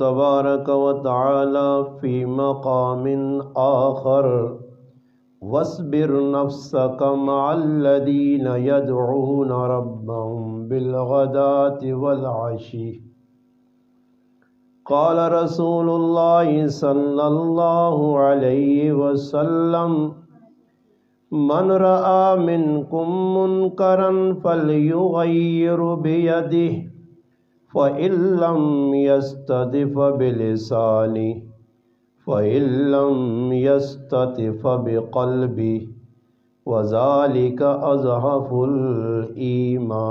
تبارك وتعالى في مقام آخر واصبر نفسك مع الذين يدعون ربهم بالغداة والعشي قال رسول الله صلى الله عليه وسلم من رأى منكم منكرا فليغير بيده فإن لم يستطع فبلسانه فإن لم يستطع فبقلبه وذلك أضعف الإيمان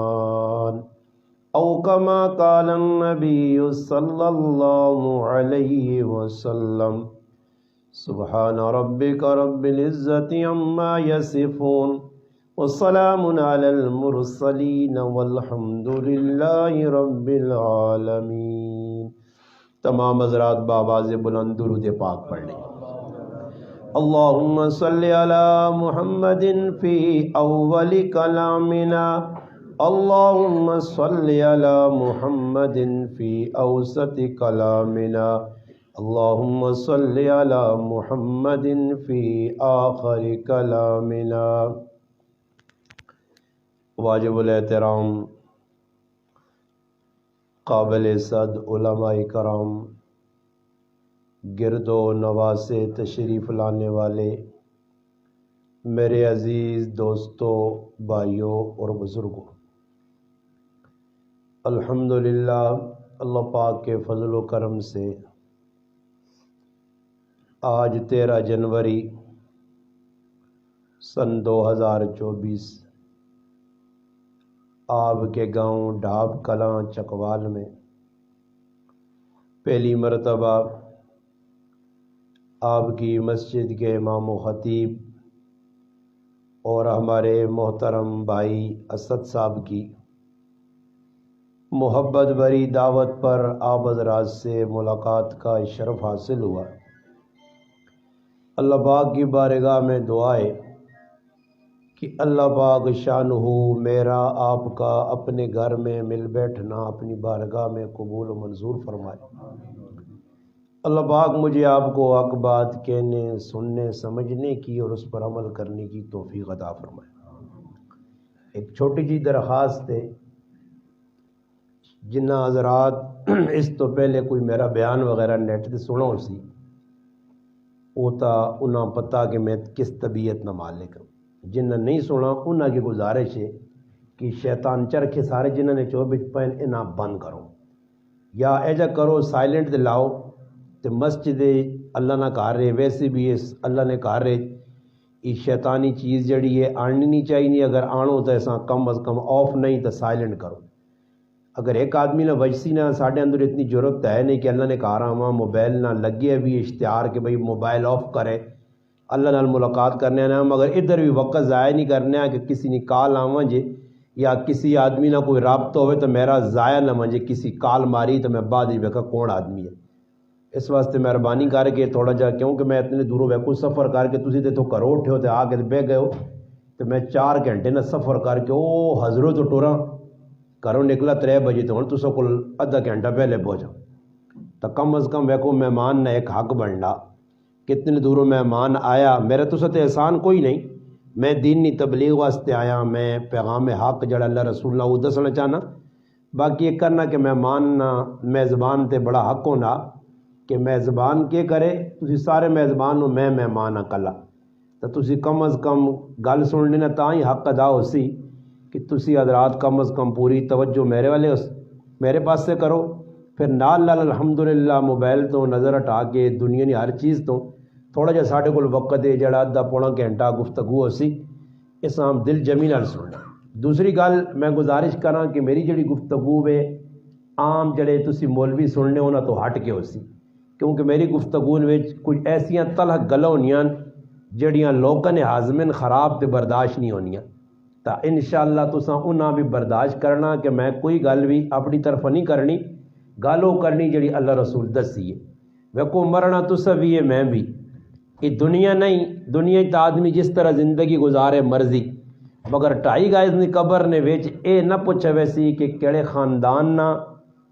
أو كما قال النبي صلى الله عليه وسلم سبحان ربك رب العزة عما يصفون والسلام على المرسلين والحمد لله رب العالمین۔ تمام حضرات بآواز بلند درود پاک پڑھ لیں۔ اللہم صلی علی محمد فی اول کلامنا، اللہم صلی علی محمد فی اوسط کلامنا، اللہم صلی علی محمد فی آخر کلامنا۔ واجب الاحترام قابل صد علماء کرام، گرد و نواح سے تشریف لانے والے میرے عزیز دوستوں، بھائیوں اور بزرگوں، الحمدللہ اللہ پاک کے فضل و کرم سے آج 13 جنوری سن 2024 آپ کے گاؤں ڈھاب کلاں چکوال میں پہلی مرتبہ آپ کی مسجد کے امام و خطیب اور ہمارے محترم بھائی اسد صاحب کی محبت بھری دعوت پر آپ حضرات سے ملاقات کا شرف حاصل ہوا۔ اللہ پاک کی بارگاہ میں دعا ہے کہ اللہ پاک شانہ میرا آپ کا اپنے گھر میں مل بیٹھنا اپنی بارگاہ میں قبول و منظور فرمائے۔ اللہ پاک مجھے آپ کو حق بات کہنے، سننے، سمجھنے کی اور اس پر عمل کرنے کی توفیق عطا فرمائے۔ ایک چھوٹی جی درخواست ہے، جنہ حضرات اس تو پہلے کوئی میرا بیان وغیرہ نیٹ تے سنا ہو سی اوتا انہاں پتہ کہ میں کس طبیعت نہ مالک ہوں، جنہ نہیں سنا انہاں کی گزارش ہے کہ شیطان چرخے سارے جنہوں نے 24 پین انہاں بند کرو یا ایجا کرو سائلنٹ دے لاؤ تو مسجد اللہ نہ کہا رہے، ویسے بھی اس اللہ نے کہا رہے یہ شیطانی چیز جڑی ہے آنی نہیں چاہیے، اگر آنو تو ایسا کم از کم آف نہیں تو سائلنٹ کرو۔ اگر ایک آدمی نہ وجسی نہ ساڑھے اندر اتنی ضرورت ہے نہیں کہ اللہ نے کہا رہا ہاں موبائل نہ لگے بھی اشتہار کہ بھئی موبائل آف کرے اللہ نال ملاقات کرنے نہ، مگر ادھر بھی وقت ضائع نہیں کرنے کہ کسی نے کال آواں جے یا کسی آدمی نہ کوئی رابطہ ہوئے تو میرا ضائع نہ منجے، کسی کال ماری تو میں بعد ہی بیکا کون آدمی ہے۔ اس واسطے مہربانی کر کے تھوڑا جا کیونکہ میں اتنے دوروں بیکو سفر کر کے تسی تے تو کرو اٹھے ہوتے آ کے بہ گئے ہو تو میں 4 گھنٹے نہ سفر کر کے او حضرت ٹورا گھروں نکلا 3 بجے تو ہوں تو کل آدھا گھنٹہ پہلے پہنچا تو کم از کم ویکو مہمان نہ ایک حق بننا، کتنے دوروں مہمان آیا، میرا تو ست احسان کوئی نہیں، میں دینی تبلیغ واسطے آیا، میں پیغام حق جڑا اللہ رسول اللہ وہ دسنا چاہنا، باقی یہ کرنا کہ مہمان نہ میزبان تے بڑا حق ہونا کہ میزبان کے کرے، تسی سارے میزبان ہو میں مہمان ہاں کلا تو تسی کم از کم گل سن لینا تاں ہی حق ادا ہو سی کہ تسی حضرات کم از کم پوری توجہ میرے والے میرے پاس سے کرو، پھر نال نال الحمدللہ موبائل تو نظر ہٹا کے دنیا کی ہر چیز تو تھوڑا جا ساڑھے کو وقت ہے جڑا آدھا پونا گھنٹہ گفتگو ہو سی اس عام دل جمی نال سننا۔ دوسری گل میں گزارش کراں کہ میری جڑی گفتگو ہے عام جڑے تسی مولوی سننے ہونا تو ہٹ کے ہو سی، کیونکہ میری گفتگو وچ کچھ ایسیاں تلخ گلاں ہونیاں جڑیاں لوکاں نے ہاضمن خراب تے برداشت نہیں ہونیاں، تا انشاءاللہ تساں انہاں بھی برداشت کرنا کہ میں کوئی گل بھی اپنی طرف نہیں کرنی، گالو کرنی جڑی اللہ رسول دسی ہے۔ ویکو مرنا تسا بھی ہے میں بھی، یہ دنیا نہیں، دنیا تا آدمی جس طرح زندگی گزارے مرضی، مگر 2.5 گز کی قبر نے ویچ اے نہ پوچھے ویسی کہ کیڑے خاندان نہ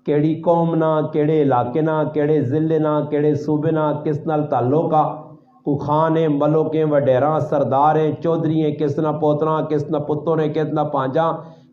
ਕਿਹੜੀ ਕੌਮ ਨਾਲ, ਕਿਹੜੇ ਇਲਾਕੇ ਨਾਲ, ਕਿਹੜੇ ਜ਼ਿਲ੍ਹੇ ਨਾਲ, ਕਿਹੜੇ ਸੂਬੇ ਨਾਲ ਕਿਸ ਨਾਲ ਤਾਲੁਕ ਆ, ਕੋਈ ਖਾਨ ਹੈ, ਮਲਕ ਹੈ, ਵਡੇਰਾ ਸਰਦਾਰ ਹੈ, ਚੌਧਰੀ ਹੈ, ਕਿਸ ਨਾਲ ਪੋਤਰਾ, ਕਿਸ ਨਾਲ ਪੁੱਤਰ ਹੈ, ਕਿਸ ਨਾਲ ਭਾਂਜਾ,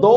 2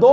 2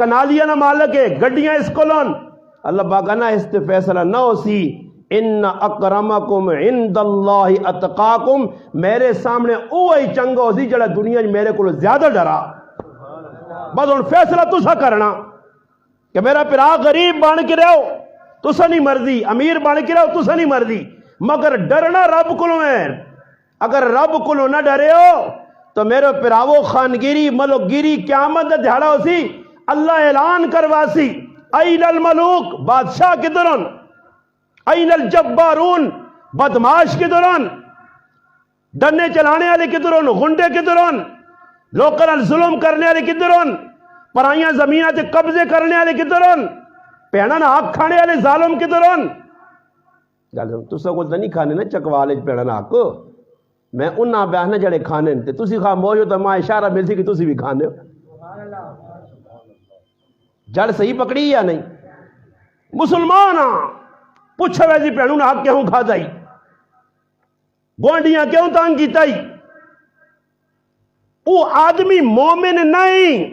کنالیاں نہ مالک ہے گڈیاں اس کولون اللہ باگانا اس تے فیصلہ نہ ہو سی ان اکرمکم عند اللہ اتقاکم میرے سامنے اوہی چنگا ہو سی جڑا دنیا میرے کو زیادہ ڈرا بس ہن فیصلہ تسا کرنا کہ میرا پھرا غریب بن کے رہو تسا نہیں مرضی امیر بن کے رہو تسا نہیں مرضی مگر ڈرنا رب کو ہے اگر رب کو نہ ڈرے ہو تو میرے پھراو خانگیری ملوگیری قیامت دا دہاڑا ہو سی اللہ اعلان کروا سی این الملوک بادشاہ کدھرن این الجبارون بدماش کدھرن ڈنے چلانے والے کدھرن غنڈے کدھرن لوکاں نال ظلم کرنے والے کدھرن پرائیاں زمیناں تے قبضے کرنے والے کدھرن پیڑاں نہ حق کھانے والے ظالم کدھرن گل تساں کو نہیں کھانے نا چکوالے پیڑاں نہ حق میں انہاں بیان جڑے کھانے تے تسی خاموش ہو تے ماں اشارہ ملسی کہ تسی بھی کھانے ہو جڑ صحیح پکڑی یا نہیں مسلمان پوچھو ویسی پیڑوں نے حق کیوں کھا دائی گوانڈیاں کیوں تانگ کی تائی وہ آدمی مومن نہیں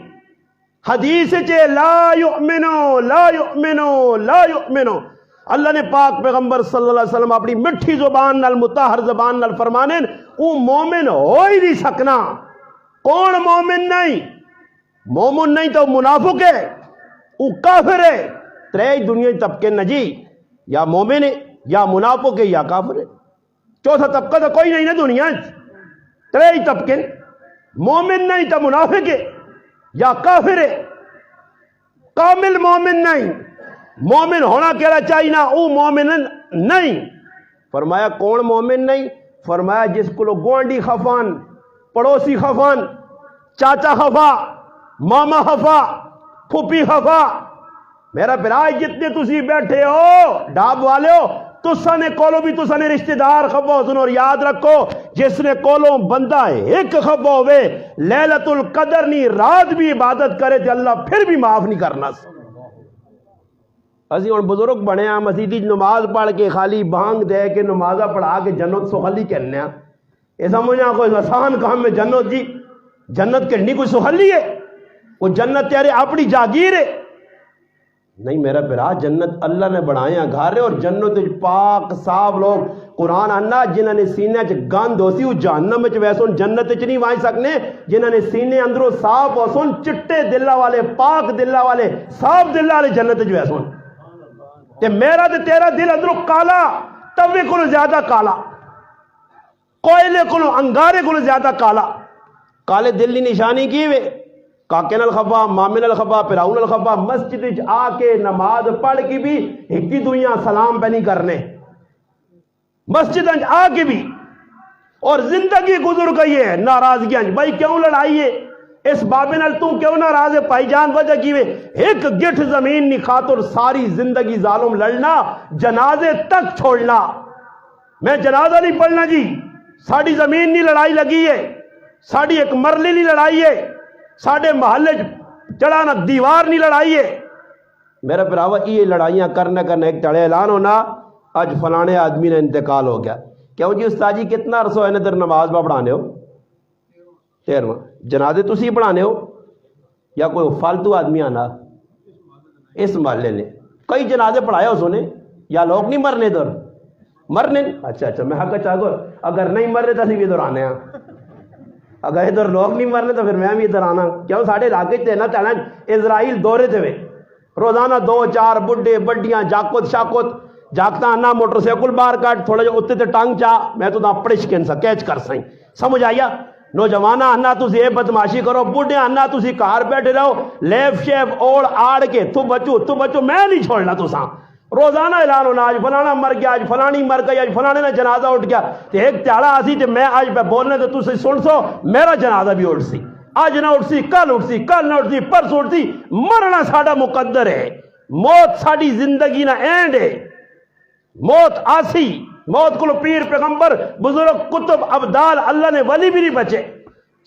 حدیث چے لا یؤمنو لا یؤمنو لا یؤمنو اللہ نے پاک پیغمبر صلی اللہ علیہ وسلم اپنی مٹھی زبان نال مطہر زبان نال فرمانے وہ مومن ہو ہی نہیں سکنا کون مومن نہیں مومن نہیں تو منافق ہے وہ کافر ہے ترے دنیا طبقے نجی یا مومن ہے یا منافق ہے یا کافر ہے چوتھا طبقہ تو کوئی نہیں نا دنیا ترے طبقے مومن نہیں تو منافق ہے یا کافر ہے کامل مومن نہیں مومن ہونا کہنا چاہیے نا وہ مومن نہیں فرمایا کون مومن نہیں فرمایا جس کو گوانڈی خفان پڑوسی خفان چاچا خفا ماما خفا پھوپھی خفا میرا برائے جتنے تسی بیٹھے ہو ڈاب والے ہو تسا نے کولو بھی تسا نے رشتہ دار خفا سنو اور یاد رکھو جس نے کولو بندہ ایک خفا ہوئے لیلت القدر نہیں رات بھی عبادت کرے تو اللہ پھر بھی معاف نہیں کرنا اسی اور بزرگ بنے ہیں مسیدی نماز پڑھ کے خالی بھانگ دے کے نمازہ پڑھا کے جنت سخلی کہنے ہیں یہ سمجھنا کوئی آسان کام میں جنت جی جنت کرنی کوئی سخلی ہے وہ جنت تیرے اپنی جاگیر ہے نہیں میرا برا جنت اللہ نے بڑھائے ہیں گھارے اور جنت پاک صاف لوگ قرآن آنا جنہوں نے سینے چ گند ہو سی وہ جہنم وچ ویسے جنت چ نہیں وائیں سکنے جنہوں نے سینے اندروں صاف ہو سن چٹے دلہ والے پاک دلہ والے صاف دلہ والے جنت چ ویسے تے میرا تے تیرا دل اندروں کالا توے کو زیادہ کالا کوئلے کو انگارے کو زیادہ کالا کالے دل کی نشانی کی وے کاکے نال خفا مامے نال خفا پراؤ نال خفا مسجد آ کے نماز پڑھ کے بھی ایک ہی دنیا سلام پہ نہیں کرنے مسجد آ کے بھی اور زندگی گزر گئی ہے ناراضگیاں بھائی کیوں لڑائی ہے اس بابے نال تو کیوں ناراض ہے بھائی جان وجہ کی وے ایک گٹھ زمین نہیں خاطر ساری زندگی ظالم لڑنا جنازے تک چھوڑنا میں جنازہ نہیں پڑھنا جی ساڑی زمین نہیں لڑائی لگی ہے ساڑی ایک مرلی نہیں لڑائی ہے ساڑے محلے چڑھانا دیوار نہیں لڑائی ہے میرا پراوا یہ لڑائیاں کرنے ایک تڑے اعلان ہونا آج فلانے آدمی نے انتقال ہو گیا کیوں جی استاد جی کتنا عرصہ ہے ادھر نماز با پڑھانے ہو 13واں جنازے تسی پڑھانے ہو یا کوئی فالتو آدمی آنا اس محلے نے کئی جنازے پڑھائے ہو سونے یا لوگ نہیں مرنے ادھر مرنے اچھا میں حق چاہ گو اگر نہیں مر رہے تو بھی ادھر آنے ہیں اگر ادھر لوگ نہیں مرنے تو پھر میں بھی ادھر آنا کیوں ساڑھے علاقے تے نا چاہنا اسرائیل دورے تھے روزانہ 2-4 بڈھے بڈیاں جاکت شاکت جاکتا آنا موٹر سیکل بار کٹ تھوڑا جو اتنے تے ٹانگ چاہ میں تو پڑش کے انسا کیچ کر سائیں سمجھ آیا نوجوانہ آنا تسی یہ بدماشی کرو بڈھے آنا تسی کار بیٹھے رہو لیف شیف اوڑ آڑ کے تو بچو میں نہیں چھوڑنا تو ساں روزانہ اعلان ہونا آج فلانا مر گیا آج فلانی مر گئی آج فلانے نے جنازہ اٹھ گیا تو ایک تیارہ آسی تو میں آج پہ بولنے تو تسی سن سو میرا جنازہ بھی اٹھ سی آج نہ اٹھ سی کل نہ اٹھ سی پرس اٹھ سی مرنا ساڑا مقدر ہے موت ساڑی زندگی نہ اینڈ ہے موت آسی موت کو پیر پیغمبر بزرگ کتب ابدال اللہ نے ولی بھی نہیں بچے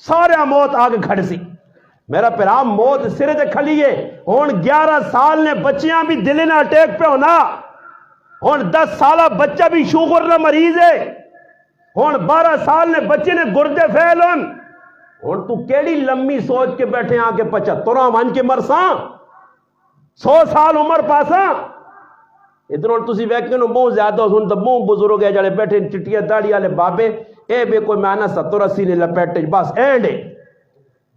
سارے موت آگے کھڑ سی میرا پیرام موت سرے تے کھلی ہے ہون 11 سال نے بچیاں بھی دلے نہ اٹیک پہ ہونا ہون 10 سالہ بچہ بھی شوگر نہ مریض ہے ہون 12 سال نے بچے نے گردے پھیل ہون تو کیڑی لمبی سوچ کے بیٹھے آن کے 75 ون کے مرساں 100 سال عمر پاسا ادھر تھی ویکھے نو بہت زیادہ سن تو بہت بزرگ ہے جڑے بیٹھے چٹیا داڑی والے بابے اے بے کوئی میں 70 80 نے لپیٹے بس اینڈے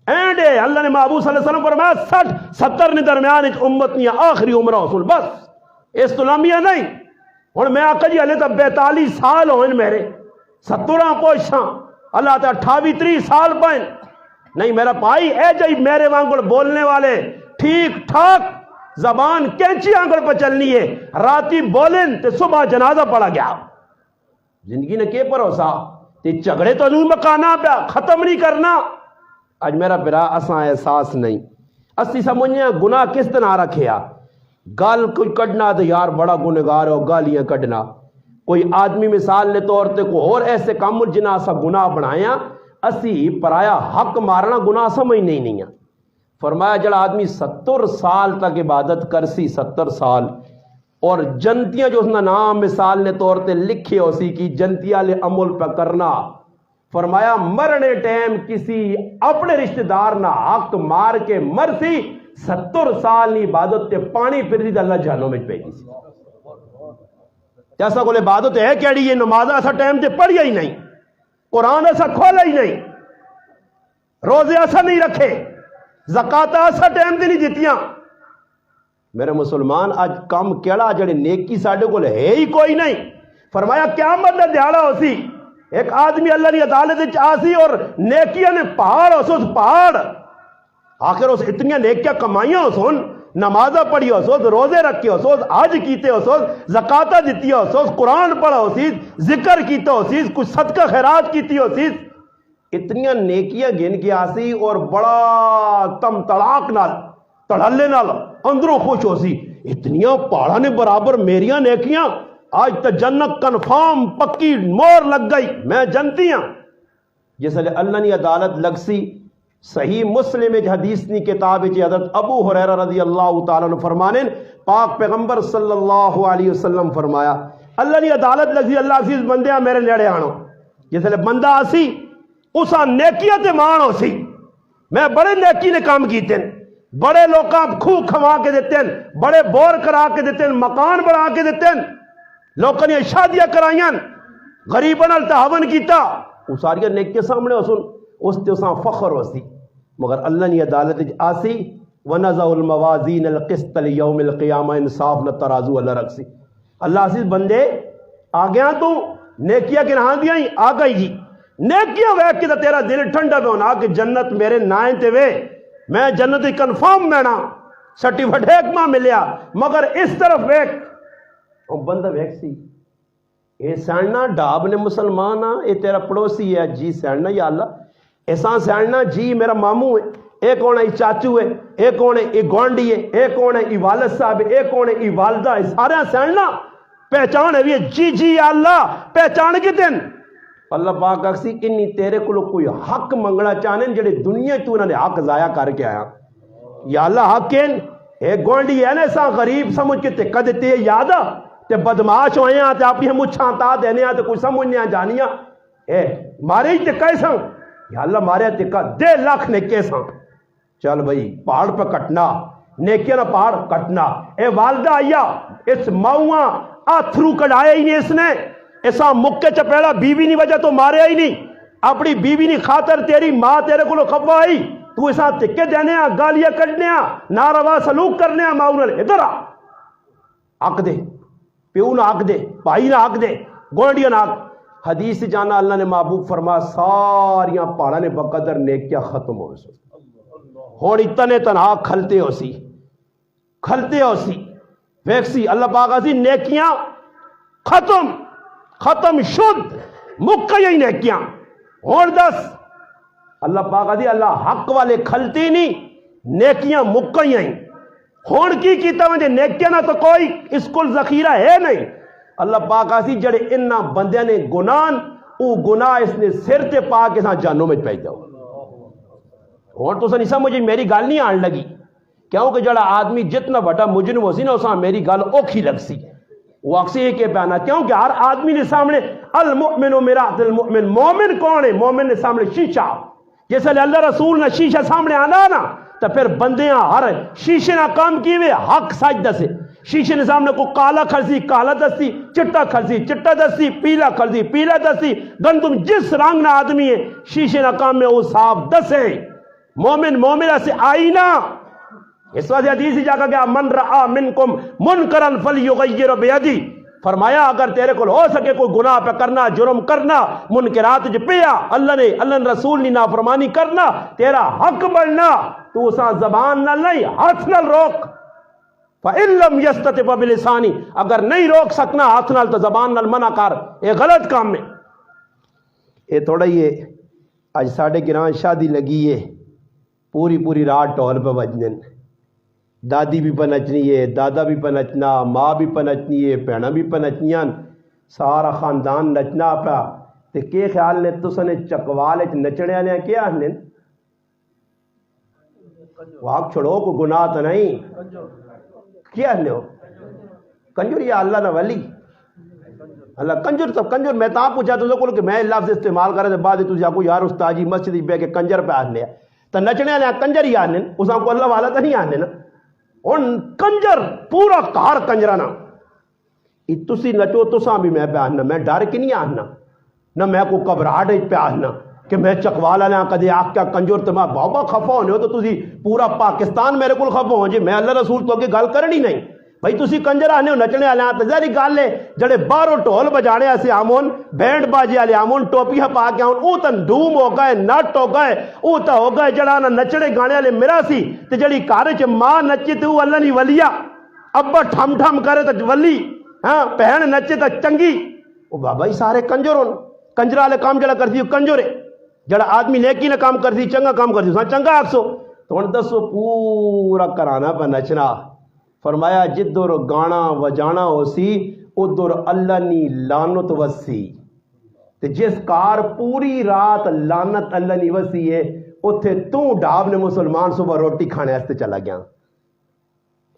اللہ نے محبوب صلی اللہ علیہ وسلم فرمایا 60 70 نے درمیان امت نہیں آخری عمر حسن بس اس تو لمبیا نہیں ہوں میں آقا جی ہلے تو 42 سال ہوئے میرے 70 پوچھا اللہ تو 28 30 سال پائیں نہیں میرا بھائی اے جائی میرے وانگڑ بولنے والے ٹھیک ٹھاک زبان کینچی آنگڑ پہ چلنی ہے راتی بولیں تے صبح جنازہ پڑا گیا زندگی نے کے بھروسہ تے جھگڑے تو نہیں مکانا پیا ختم نہیں کرنا اج میرا برا اساں احساس نہیں اسی سمجھنے گناہ کس طرح رکھیا گال کوئی کڈنا تو یار بڑا گنہگار ہو گالیاں کڈنا کوئی آدمی مثال لے طور تے کوئی اور ایسے کام جنہاں سا گناہ بنایا اسی پرایا حق مارنا گناہ سمجھ نہیں ہے فرمایا جڑا آدمی 70 سال تک عبادت کرسی 70 سال اور جنتیاں جو اس نے نام مثال نے طور تے لکھے ہو سی کی جنتیاں لے عمل پہ کرنا فرمایا مرنے ٹائم کسی اپنے رشتہ دار نہ حق مار کے مرسی 70 سال نی عبادت تے پانی پھر دی اللہ جہنم میں پہ سی ایسا کوئی عبادت ہے کیڑی یہ نماز ایسا ٹائم تے پڑھیا ہی نہیں قرآن ایسا کھولا ہی نہیں روزے ایسا نہیں رکھے زکاة ایسا ٹائم دی نہیں دیتیاں میرے مسلمان آج کام کیڑا جڑے نیکی ساڑھے کو ہے ہی کوئی نہیں فرمایا قیامت نے دیاڑا ہو سی ایک آدمی اللہ نے عدالت آسی اور نیکیاں نے پہاڑ ہو سو پہاڑ آخر اس اتنی نیکیاں کمائیاں ہو سون نمازہ پڑھی ہو سو روزے رکھے ہو سو حج کیتے ہو سو زکاة دیتی ہو سو قرآن پڑھا ہو سی ذکر کیتے ہو سی کچھ صدقہ خیرات کیتی ہو سی اتنی نیکیاں گن کے آسی اور بڑا تم تڑاک نال تڑھلے نال اندروں خوش ہو سی اتنیاں پہاڑا نے برابر میریاں نیکیاں آج تا جنت کنفارم پکی مور لگ گئی میں جنتی ہوں جس لئے اللہ نے عدالت لگ سی صحیح مسلم حدیث نی کتاب حضرت ابو ہریرہ رضی اللہ تعالیٰ عنہ فرمانے پاک پیغمبر صلی اللہ علیہ وسلم فرمایا اللہ نے عدالت لگ سی اللہ عزیز بندیاں میرے لیڑے آنو جس لئے بندہ آسی اسا نیکیاں تے مان ہو سی میں بڑے نیکی نے کام کیتے ہیں بڑے لوکاں کھو کھوا کے دیتے ہیں بڑے بور کرا کے دیتے ہیں مکان بنا کے دیتے ہیں لوکاں نے شادیاں کرائیاں غریباں نال تعاون کیتا وہ ساری نیکی سامنے ہو سن اس تے اساں فخر ہو سی مگر اللہ نے عدالت آسی ونزع الموازین القسط لیوم القیامہ انصاف نہ ترازو اللہ رکھ سی اللہ عزیز بندے آگیاں تو نیکیاں کے نہاں دیاں آ گئی جی نیکیاں ویک کے تیرا دل ٹھنڈا پہ ہونا کہ جنت میرے نائن تے وے میں جنت کنفرم مینا سرٹیفکیٹ ماں ملیا مگر اس طرف ویک اور بندہ ویک سی اے سیڑنا ڈاب نے مسلمان اے تیرا پڑوسی ہے جی سیڑنا یا اللہ ایسا سیڑنا جی میرا ماموں ہے ایک ہونا ای چاچو ہے ایک ہونا ای گوانڈی ہے ایک ہونا ای والد صاحب ہے ایک ہونا ای والدہ ہے سارے سیڑنا پہچان ہے جی جی یا اللہ پہچان کے دن اللہ پاک اکسی انی تیرے کو کوئی حق منگنا چاہنے جڑے دنیا تو انہوں نے حق ضائع کر کے آیا یا اللہ حق کین ایک گوانڈی ہے نا ایسا غریب سمجھ کے تکہ دیتے ہیں یادا تے بدماش ہوئے ہیں تے آپ یہ مچھاں تا دینے ہیں تے کوئی سمجھنے ہیں جانیاں اے مارے ہی تکہ ایسا یا اللہ مارے تکہ 1.5 لاکھ نیکے ساں چل بھئی پہاڑ پہ کٹنا نیکیاں نہ پہاڑ کٹنا اے والدہ آیا اس ماؤں آتھرو کڑھایا ہی نہیں اس نے ایسا مکے چپیڑا بیوی نہیں وجہ تو مارے ہی نہیں اپنی بیوی نہیں خاطر تیری ماں تیرے کو کھپا آئی تو ایسا تکے دینے ہیں گالیاں کٹنے ہیں ناروا سلوک کرنے ہیں ماؤں نے ادھر حق دے پیو نہ حق دے بھائی نہ حق دے گوڑیاں نہ حق حدیث جانا اللہ نے محبوب فرما ساریاں پاڑا نے بقدر نیکیاں ختم ہو سی ہون اتنے تنہا کھلتے ہو سی ویکسی اللہ پاک سی نیکیاں ختم شد مکہ ہی نیکیاں ہون دس اللہ پاک دی اللہ حق والے کھلتی نہیں نیکیاں مکہ ہی ہون کی کیتا مجھے نیکیاں نہ تو کوئی اس کل ذخیرہ ہے نہیں اللہ پاک سی جڑے انہاں بندیاں نے گناہ او گناہ اس نے سر تے پا کے ساتھ جانوں میں پہنچ جاؤ اور تو نہیں سمجھے میری گال نہیں آن لگی کیونکہ جڑا آدمی جتنا بڑا مجرم ہو سی نا اساں میری گال اوکھی لگ سی وہ اکثر کے پہنا کیونکہ ہر آدمی نے سامنے المؤمن مرآۃ المؤمن مومن کون ہے مومن نے سامنے شیشہ جیسے اللہ رسول نے شیشہ سامنے آنا نا تو پھر بندیاں ہر شیشے نہ کام کیے حق سجدہ سے شیشے نے سامنے کو کالا کھرسی کالا دستی چٹا کھرسی چٹا دستی پیلا کھرسی پیلا دستی گندم جس رنگ نہ آدمی ہے شیشے نہ کام میں وہ صاف دسے مومن مومنہ سے آئینہ اس وجہ حدیث ہی جا کر گیا من رآ منکم منکرن فلیغیر بیدی فرمایا اگر تیرے کو ہو سکے کوئی گناہ پہ کرنا جرم کرنا منکرات جو پیا اللہ نے رسول نے نافرمانی کرنا تیرا حق بڑھنا تو اسا زبان نہ لئی ہاتھ نہ روک فَإِن لَمْ يَسْتَطِعْ فَبِلِسَانِهِ اگر نہیں روک سکنا ہاتھ نال تو زبان نال منع کر یہ غلط کام میں یہ تھوڑا یہ آج ساڑھے گراں شادی لگی ہے پوری رات ٹول پہ بجنے دادی بھی پہ نچنی ہے دادا بھی پہ نچنا ماں بھی پہ نچنی ہے بہناں بھی پہ نچنیاں سارا خاندان نچنا پیا تے کے خیال نے تساں نے چکوال نچنے والے کیا نے واق چھڑو کو گناہ تو نہیں کیا ہے کنجر یا اللہ نہ ولی اللہ کنجر سب کنجر میں تا پوچھا تو کہ میں لفظ استعمال کرے بعد تو کو یار استاد جی مسجد بہ کے کنجر پہ آنے تو نچنے والے کنجر ہی آنے اساں کو اللہ والا تو نہیں آنے نا ہن کنجر پورا کار کنجرانا تسی نچو تساں بھی میں پہ آنا میں ڈر کے نہیں آنا نہ میں کو گھبراہٹ پہ آنا کہ میں چکوالا لیا کدے آخ کیا کنجور تو میں بابا خفا ہونے ہو تو تسی پورا پاکستان میرے کو خفا ہو جی میں اللہ رسول تو اگے گل کرنی نہیں بھائی تسی کنجر آنے ہو نچنے والے تو ظاہری گل ہے جڑے باہروں ٹول بجانے ایسے آمون بینڈ باجے والے آمون ٹوپیاں پا کے آمون او تن ڈوم ہو گئے نٹ ہو گئے او تا ہو گئے جڑا نہ نچڑے گانے والے میرا سی تے جڑی گھر چ ماں نچے تے او اللہ نہیں ولیا ابا ٹھم ٹھم کرے تے ولی ہاں بہن نچے تے چنگی او بابا ہی سارے کنجر ہون کنجر والے کام جڑا کرتی کنجر ہے جڑا آدمی نیکی نہ کام کرتی چنگا کام کرتی سا چنگا آکسو تو ہن دسو پورا کرانا پہ نچنا فرمایا جدر گانا وجانا ہو سی ادھر اللہ نی لانت وسی تے جس کار پوری رات لانت اللہ نی وسی ہے اتھے تو ڈاب نے مسلمان صبح روٹی کھانے ہستے چلا گیا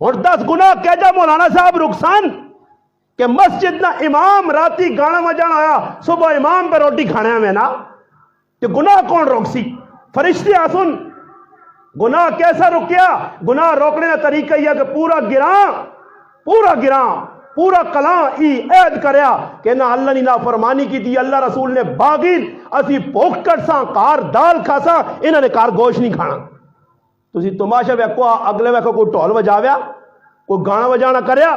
اور 10 گناہ کہہ جا مولانا صاحب رخصان کہ مسجد نہ امام راتی گانا وجانا آیا صبح امام پہ روٹی کھانے میں نا کہ گناہ کون روک سی فرشتے آسن گناہ کیسا رکیا گناہ روکنے کا طریقہ یہ کہ پورا گراں پورا کلاں ای عید کریا کہ نہ اللہ نے نافرمانی کی تھی اللہ رسول نے باغین اسی بھوک کٹساں کار دال کھاساں انہوں نے کار گوشت نہیں کھانا تسی تماشا ویکھو اگلے ویکھو کوئی ٹول وجاویا کوئی گانا وجانا کریا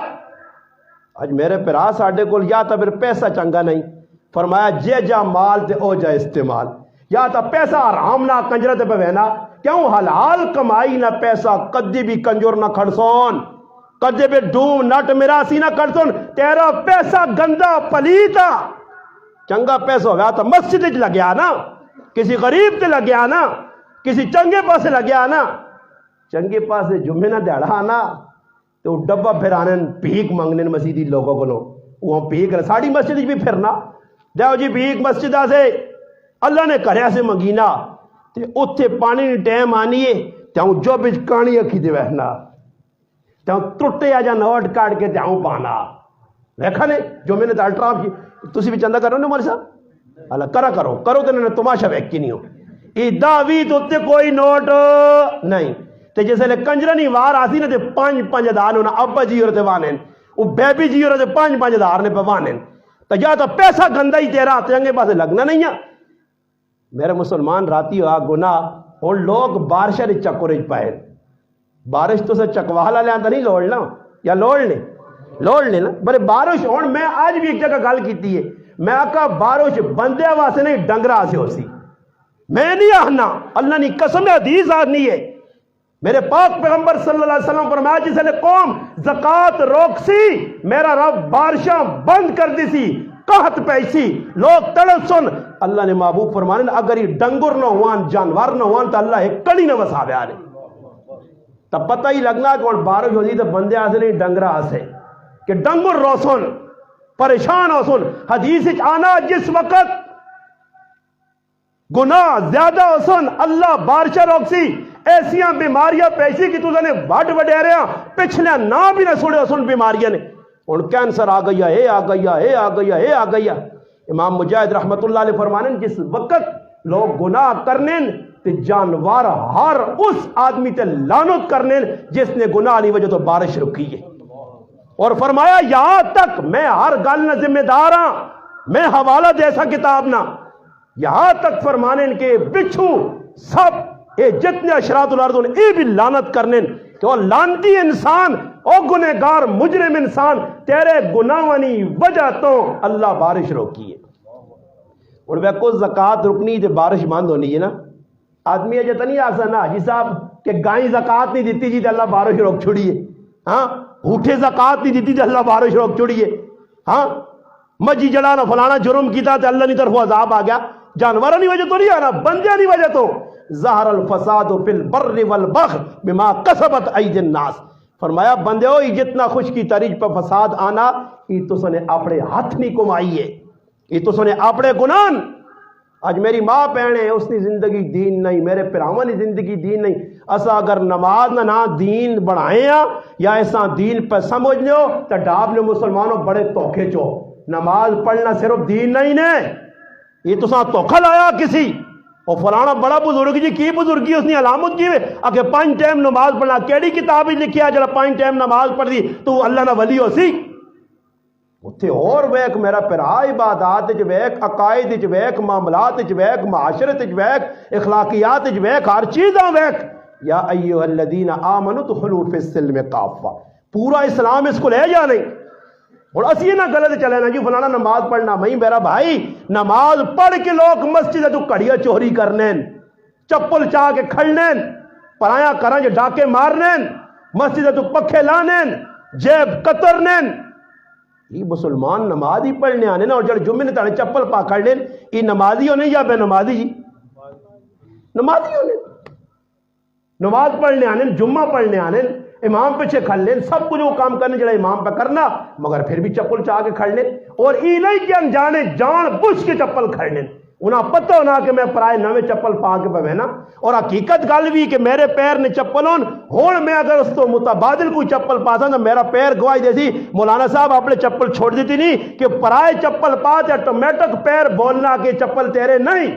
اج میرے پرا ساڈے کول یا تا پھر پیسہ چنگا نہیں فرمایا جے جا مال تے او جا استعمال یا تا پیسہ آرام نہ کنجرت پہ وینا کیوں حلال کمائی نہ پیسہ کدی بھی کنجور نہ کھڑسون کدی بھی ڈوم نٹ مراسی نہ کھڑسون تیرا پیسہ گندا پلیتا چنگا پیسہ ہویا تو مسجد لگیا نا کسی غریب تے لگیا نا کسی چنگے پاسے لگیا نا چنگے پاسے جمعے نہ دیڑا نا تو ڈبا پھر آنے بھیک مانگنے مسجدی لوگوں کو وہ بھیک ساڑی مسجد بھی پھرنا دیو جی بھیک مسجد سے اللہ نے کریا سے منگینا تے اتھے پانی نہیں ٹائم آنی ہے تیوں جو بچ کانی اکھی دے بہنا تیوں ٹوٹے آجا نوٹ کاٹ کے تیوں پانا دیکھا نے جو میں نے تو الٹرام کی تسی بھی چندہ کر رہے ہو ہمارے صاحب اللہ کرو تو نے تماشا بیک کی نہیں ہو ایدہ وی تو تے کوئی نوٹ نہیں تے جیسے لے کنجرانی وار آسی نے تے 5 دار ہونا ابا جی اور تے وانین وہ بیبی جی اور تے 5 دار نے پہ وانین تو یا تو پیسہ گندہ ہی تیرا تیانگے پاسے لگنا نہیں ہے میرے مسلمان راتی ہوا گناہ اور لوگ بارشہ نے چکورج پائے بارش تو سے چکوالا لے آتا نہیں لوڑنا یا لوڑ لے نا بلے بارش اور میں آج بھی ایک جگہ گل کیتی ہے میں آکا بارش بندے واسے نہیں ڈنگرہ سے ہو سی میں نہیں آنا اللہ نے قسم حدیث آدنی ہے میرے پاک پیغمبر صلی اللہ علیہ وسلم فرمایا جسے نے قوم زکاة روک سی میرا رب بارشاں بند کر دی سی قحط پیسی لوگ تڑپ سن اللہ نے محبوب فرمانے اگر یہ ڈنگر نہ ہوان جانور نہ ہوان تو اللہ ایک کڑی نہ وسا بے آنے تب پتہ ہی لگنا کہ بارش ہو جی تو بندے آسے نہیں ڈنگر آسے کہ ڈنگر رو سن پریشان ہو سن حدیث آنا جس وقت گناہ زیادہ ہو سن اللہ بارشہ روک سی ایسیاں بیماریاں پیسی کی تو نے بڑھ وڈے رہے ہیں پچھلے نہ بھی نہ سوڑے ہو سن بیماریاں نے اور کینسر آ گیا اے آ گیا امام مجاہد رحمت اللہ علیہ فرمانے جس وقت لوگ گناہ کرنے تے جانور ہر اس آدمی تے لعنت کرنے جس نے گناہ دی وجہ تو بارش رکی ہے. اور فرمایا یہاں تک میں ہر گل نہ ذمہ دار ہاں، میں حوالہ دے سا کتاب نہ، یہاں تک فرمانے کے بچھو سب اے جتنے اشراط الارض اے بھی لعنت کرنے کہ وہ لعنتی انسان او گنہگار مجرم انسان تیرے گناہانی وجہ تو اللہ بارش روکی ہے. اور ویکو زکات رکنی تے بارش بند ہونی ہے نا. آدمی اجے تو نہیں آ سکتا حاجی صاحب کہ گائیں زکات نہیں دیتی جی تے اللہ بارش روک چھڑیے، ہاں اٹھے زکات نہیں دیتی تے اللہ بارش روک چھڑیے، ہاں مجھی جڑا نہ فلانا جرم کیتا تے اللہ کی طرف عذاب آ گیا. جانوروں کی وجہ تو نہیں آنا، بندیاں کی وجہ تو. ظہر الفساد فی البر والبحر بما کسبت ایدی الناس. فرمایا بندیو جتنا خوش کی تاریخ پر فساد آنا یہ تو نے اپنے ہاتھ نہیں کمائی ہے، یہ تو نے اپنے گناہ. آج میری ماں پہنے اس نے زندگی دین نہیں، میرے پراواں نے زندگی دین نہیں. اسا اگر نماز نہ دین بڑھائے ہیں یا ایسا دین پہ سمجھ لو تو ڈاب نے مسلمانوں بڑے توکھے چو. نماز پڑھنا صرف دین نہیں نے، یہ تو سا توکھا لایا کسی اور فلانا بڑا بزرگ جی کی بزرگی اس نے علامت کی ہے اگر 5 ٹائم نماز پڑھنا. کیڑی کتاب ہی لکھیا جڑا 5 ٹائم نماز پڑھ دی تو اللہ نہ ولی ہو سی. اتھے اور ویک میرا پھرا عبادات وچ ویک، عقائد وچ ویک، معاملات وچ ویک، معاشرت وچ ویک، اخلاقیات وچ ویک، ہر چیزاں ویک. یا ایھا الذین آمنوا ادخلوا فی السلم کافہ. پورا اسلام اس کو لے جا نہیں. اور اسی نہ غلط چلے نا جی فلانا نماز پڑھنا. میں میرا بھائی نماز پڑھ کے لوگ مسجد تو کڑیاں چوری کرنے، چپل چاہ کے کھڑنے، پرایا کرن جو ڈاکے مارنے، مسجد تو پکھے لانے، جیب کترنے. یہ مسلمان نماز ہی پڑھنے آنے نا. اور جڑے جمعے نے تاڑے چپل پا کھڑ لین یہ نمازی ہونے یا بے نمازی جی؟ نمازی ہونے. نماز پڑھنے آنے، جمعہ پڑھنے آنے، امام پیچھے کھڑ لیں، سب کچھ وہ کام کرنے جڑا امام پہ کرنا، مگر پھر بھی چپل چاہ کے کھڑ لیں. اور یہ نہیں کہ انجانے جان بوجھ کے چپل کھڑ لیں. انہاں پتہ ہونا کہ میں پرائے نویں چپل پا کے پہنا. اور حقیقت گل بھی کہ میرے پیر نے چپل ہون میں اگر اس تو متبادل کوئی چپل پاسا تو میرا پیر گواہی دے سی مولانا صاحب اپنے چپل چھوڑ دیتی نہیں کہ پرائے چپل پا تے آٹومیٹک پیر بولنا کہ چپل تیرے نہیں.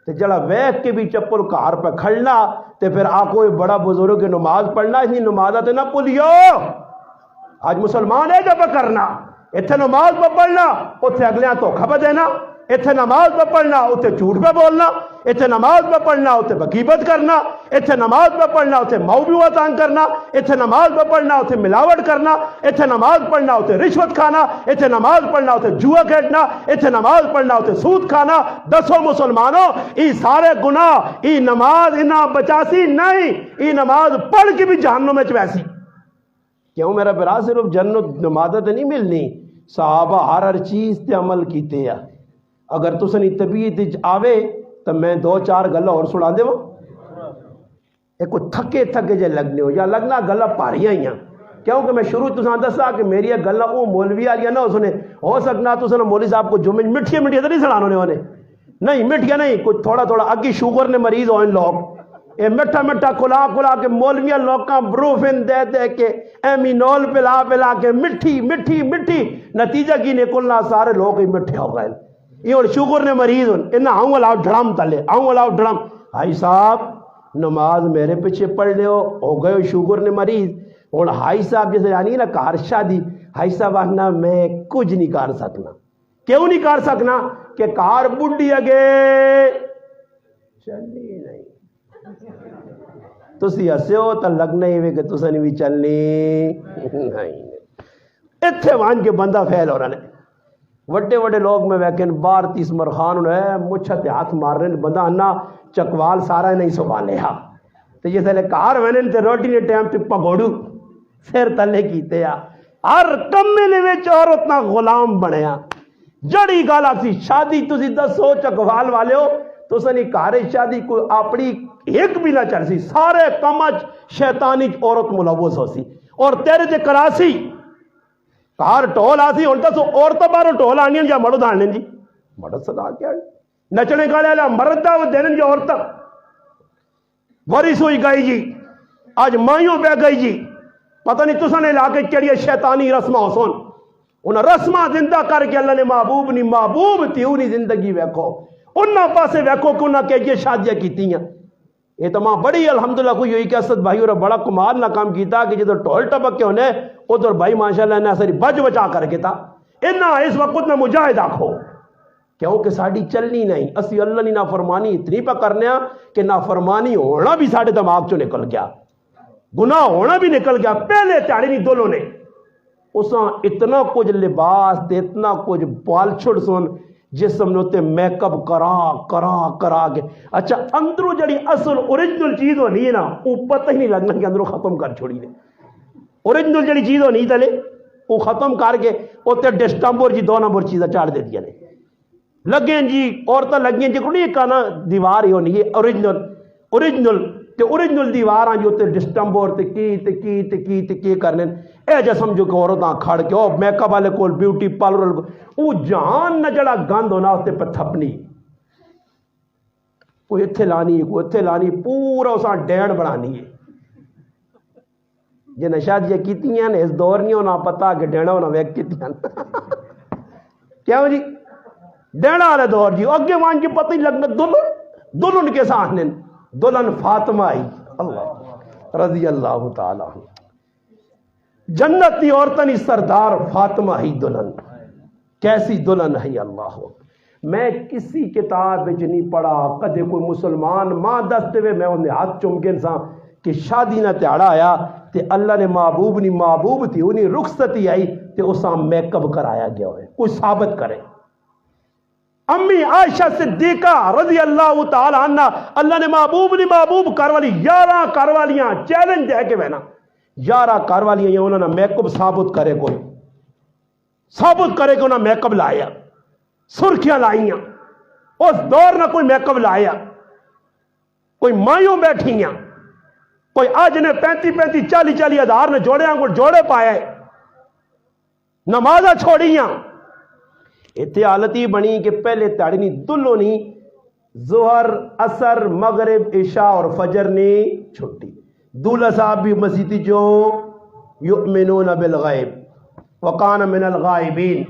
تے جڑا ویکھ کے بھی چپل گھر پہ کھڑنا تے پھر آ کوئی بڑا بزرگ نماز پڑھنا اتنی نماز تے نہ بھولیو. آج مسلمان ہے جب کرنا اتنے نماز پہ پڑھنا اتنے اگلے دھوکھا پہ دینا، اتنے نماز پہ پڑھنا اتنے جھوٹ پہ بولنا، اتنے نماز پہ پڑھنا اتنے غیبت کرنا، اتنے نماز پہ پڑھنا اتنے موضوع تنگ کرنا، اتنے نماز پہ پڑھنا اتنے ملاوٹ کرنا، اتنے نماز پڑھنا اتنے رشوت کھانا، اتنے نماز پڑھنا اتنے جوا کھیلنا، اتنے نماز پڑھنا اتنے سود کھانا. دسو مسلمانوں یہ سارے گناہ یہ نماز انہاں بچاسی نہیں، یہ نماز پڑھ کے بھی جہنم میں ویسی. کیوں میرا برا صرف جنت نمازت نہیں ملنی، صحابہ ہر چیز تے عمل کیتے ہیں. اگر تسنی طبیعت آوے تو میں 2-4 گلا اور سنا دے وہ ایک کوئی تھکے تھکے جے لگنے ہو یا لگنا گلا پاریاں ہی ہیں. کیونکہ میں شروع تساں دسا کہ میری یہ گلا وہ مولوی آ گیا نا اس نے ہو سکنا تساں مولوی صاحب کو جمعے مٹھیاں مٹھیاں تو نہیں سنانے ہونے نہیں مٹھیاں نہیں کوئی تھوڑا تھوڑا اگی شوگر نے مریض ہوئے لوگ یہ مٹھا مٹھا کھلا کھلا کے مولویاں لوکاں بروفن دے دے کے ایمینول پلا پلا کے مٹھی مٹھی مٹھی نتیجہ کی نکلنا سارے لوگ ہی مٹھے ہو گئے. یہ اور شوگر نے مریض انہیں آؤں والا ڈرم تلے آؤں والا ڈرم. بھائی صاحب نماز میرے پیچھے پڑھ لے ہو گئے شوگر نے مریض. اور ہائی صاحب جیسے یعنی نا کار شادی ہائی صاحب آنا میں کچھ نہیں کر سکنا. کیوں نہیں کر سکنا کہ کار بڈھی اگے چلنی نہیں. تسی ہسے ہو تو لگنا ہی کہ تسا نہیں بھی چلنی نہیں. اتھے وان کے بندہ فیل ہو رہا ہے. وڈے وڈے لوگ میں ویکن بار 30 مرخان ہے مچھتے ہاتھ مار رہے ہیں بندہ انا چکوال سارا نہیں سنبھالے ہا. تو جس لے کار وینے تے روٹی نے ٹائم تے پگوڑو سر تلے کیتے آ ہر کمے وچ عورت نہ غلام بنیا. جڑی گل آسی شادی تسی دسو چکوال والے ہو تساں نہیں کار شادی کوئی اپنی ایک بھی نہ چل سی سارے کم شیطانی عورت ملوث ہو سی. اور تیرے تے کراسی کار ٹول آسی ہوں تو عورتوں باہروں ٹول آنی یا مرد آنے جی مرد صدا کیا نچنے گانے والا مرد دا وہ دینے جی عورت ورث ہوئی گئی جی آج مائیوں بہ گئی جی پتہ نہیں تساں نے لا کے چڑیے شیطانی رسمہ حسن انہاں رسمہ زندہ کر کے اللہ نے محبوب نہیں محبوب تھی انہی زندگی ویکھو انہاں پاسے ویکھو کہ انہاں کہ یہ شادیاں کیتی ہیں یہ تو ماں بڑی الحمدللہ کوئی ہوئی کہ اسد بھائی اور بڑا کمال نہ کام کیتا کہ جدھر ٹول ٹپک کے ہونے ادھر بھائی ماشاءاللہ نے ساری بج بچا کر کے تھا انہا اس وقت نہ مجاہد آکھو کیونکہ ساڑی چلنی نہیں اسی اللہ نے نافرمانی اتنی پہ کرنے کہ نافرمانی ہونا بھی ساڑے دماغ چو نکل گیا گناہ ہونا بھی نکل گیا پہلے چاڑی نہیں دولوں نے اساں اتنا کچھ لباس تے اتنا کچھ بال چھڑ سن جسم نوتے میک اپ کرا کے اچھا اندروں جڑی اصل اوریجنل چیز ہو نہیں ہے نا وہ پتہ ہی نہیں لگنا کہ اندروں ختم کر چھوڑی نے اوریجنل جڑی چیز ہو نہیں تلے وہ ختم کر کے اوتے ڈسٹمبر جی 2 نمبر چیزیں چاڑ دے دیا نے لگیں جی عورتیں لگیں جی کوئی کہنا دیوار ہی ہونی ہے اوریجنل تے اوریجنل دیواراں جو تے ڈسٹمبر تے کی کرنے اے جا سمجھو کہ عورتاں کھڑ کے او میک اپ والے کول بیوٹی پارلر او جان نہ جڑا گند ہونا اس تے پہ تھپنی کوئی اتھے لانی پورا اساں ڈینڈ بنانی ہے جنہیں شادیاں کیتی ہیں اس دور نہیں ہونا پتا کہ ڈینڈا ہونا ویک کیتی ہیں کیوں جی ڈینڈا والے دور جی اگے وہاں کی پتہ ہی لگنا دلہن کے ساتھ دلہن فاطمہ آئی اللہ رضی اللہ تعالیٰ جنت کی عورتیں سردار فاطمہ ہی دلہن کیسی دلہن ہے اللہ میں کسی کتاب وچ نہیں پڑھا کدے کوئی مسلمان ماں دستے ہوئے میں انہیں ہاتھ چمکن سا کہ شادی نہ تیاڑا آیا تے اللہ نے محبوب تھی انہیں رخصتی آئی تے اساں میک اپ کرایا گیا ہوئے کوئی ثابت کرے امی عائشہ صدیقہ رضی اللہ تعالی عنہ اللہ نے محبوب کروالی 11 کروالیاں چیلنج ہے کہ بہنا 11 کروالیاں انہوں نے میک اپ ثابت کرے کہ انہوں نے میک اپ لایا سرخیاں لائیاں اس دور نہ کوئی میک اپ لایا کوئی مائیوں بیٹھیاں کوئی آج نے 35 40 ہزار نے جوڑے پائے نمازہ چھوڑیاں اتنے حالت ہی بنی کہ پہلے تاڑی نہیں دلو نہیں ظہر اثر مغرب عشاء اور فجر نے چھٹی دولہ صاحب بھی مسیحی جو یؤمنون بالغیب وکان من الغائبین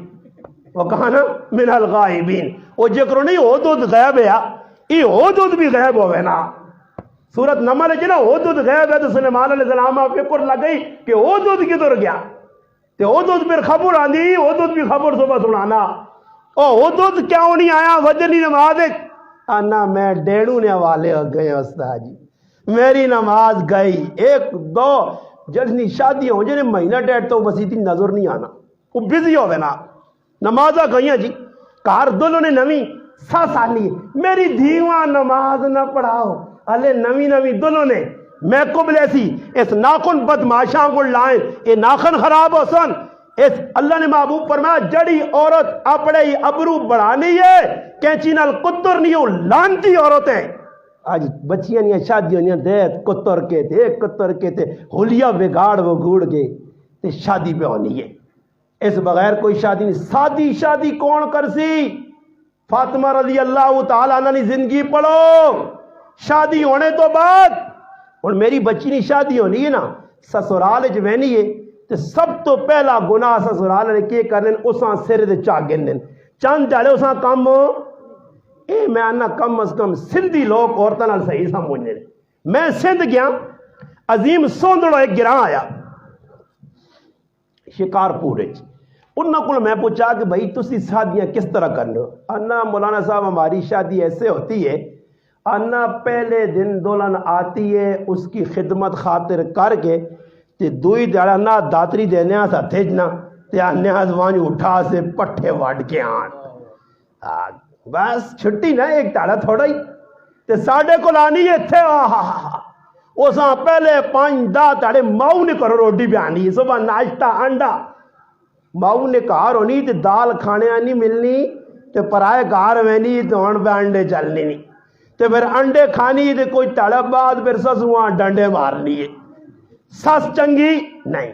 وہ جکرو نہیں ہو دودھ غیب ہے یہ ہو دودھ بھی غیب ہوئے نا سورت نمبر ہے جنا ہو دودھ غیب ہے تو سلیمان علیہ السلام فکر لگ گئی کہ ہو دودھ کدھر گیا تو ہو دودھ پھر خبر آندی ہو دودھ بھی خبر صبح سنانا او دودھ کیوں نہیں آیا فجر نماز انا میں ڈیڑوں نے حوالے ہو گئے استاد جی میری نماز گئی 1 2 جلنی شادی ہو جائے مہینہ ڈیڑھ تو مسیحی نظر نہیں آنا وہ بزی ہوئے نا نمازہ گئیاں جی کار دلوں نے نویں 7 سالی میری دھیواں نماز نہ پڑھاؤ اللہ نویں دلوں نے میں قبل ایسی اس ناخن بدماشاں کو لائیں یہ ناخن خراب ہو سن اس اللہ نے محبوب فرمایا جڑی عورت اپنے ابرو بڑھانی ہے کینچی نال کتر نہیں ہو لانتی عورت ہے آج بچیاں نہیں شادیوں نہیں دے کتر کے تھے ہولیا بگاڑ وہ گوڑ گئے تے شادی پہ ہونی ہے اس بغیر کوئی شادی نہیں شادی کون کر سی فاطمہ رضی اللہ تعالیٰ عنہ زندگی پڑھو شادی ہونے تو بعد اور میری بچی نہیں شادی ہونی ہے نا سسرال جوینی ہے تو سب تو پہلا گناہ سسرال نے کیے کرنے اساں سر دے چاگن دین چند جالے اساں کم اے میں آنا کم از کم سندھی لوگ عورتوں نال صحیح سمجھنے میں سندھ گیا عظیم سوندڑو ایک گراں آیا شکارپور انہوں کو میں پوچھا کہ بھائی تسی شادیاں کس طرح کرنے ہو انا مولانا صاحب ہماری شادی ایسے ہوتی ہے انا پہلے دن دلہن آتی ہے اس کی خدمت خاطر کر کے تے دوئی دیڑا نا داتری دینے سا تھجنا تے آنے آزوانی اٹھا سے پٹھے وڈ کے آن بس چھٹی نا ایک تاڑا تھوڑا ہی تے ساڑھے کو لانی ہے تھے اساں پہلے 5-10 تاڑے ماؤ نے کرو روٹی پہ آنی صبح ناشتہ انڈا ماؤ نے کار ہونی تے دال کھانے آنی ملنی تے پرائے کار وینی تے ہون پہ انڈے چلنی نہیں تے پھر انڈے کھانی تے کوئی تاڑا بعد پھر سسواں ڈنڈے مارنی ہے سس چنگی نہیں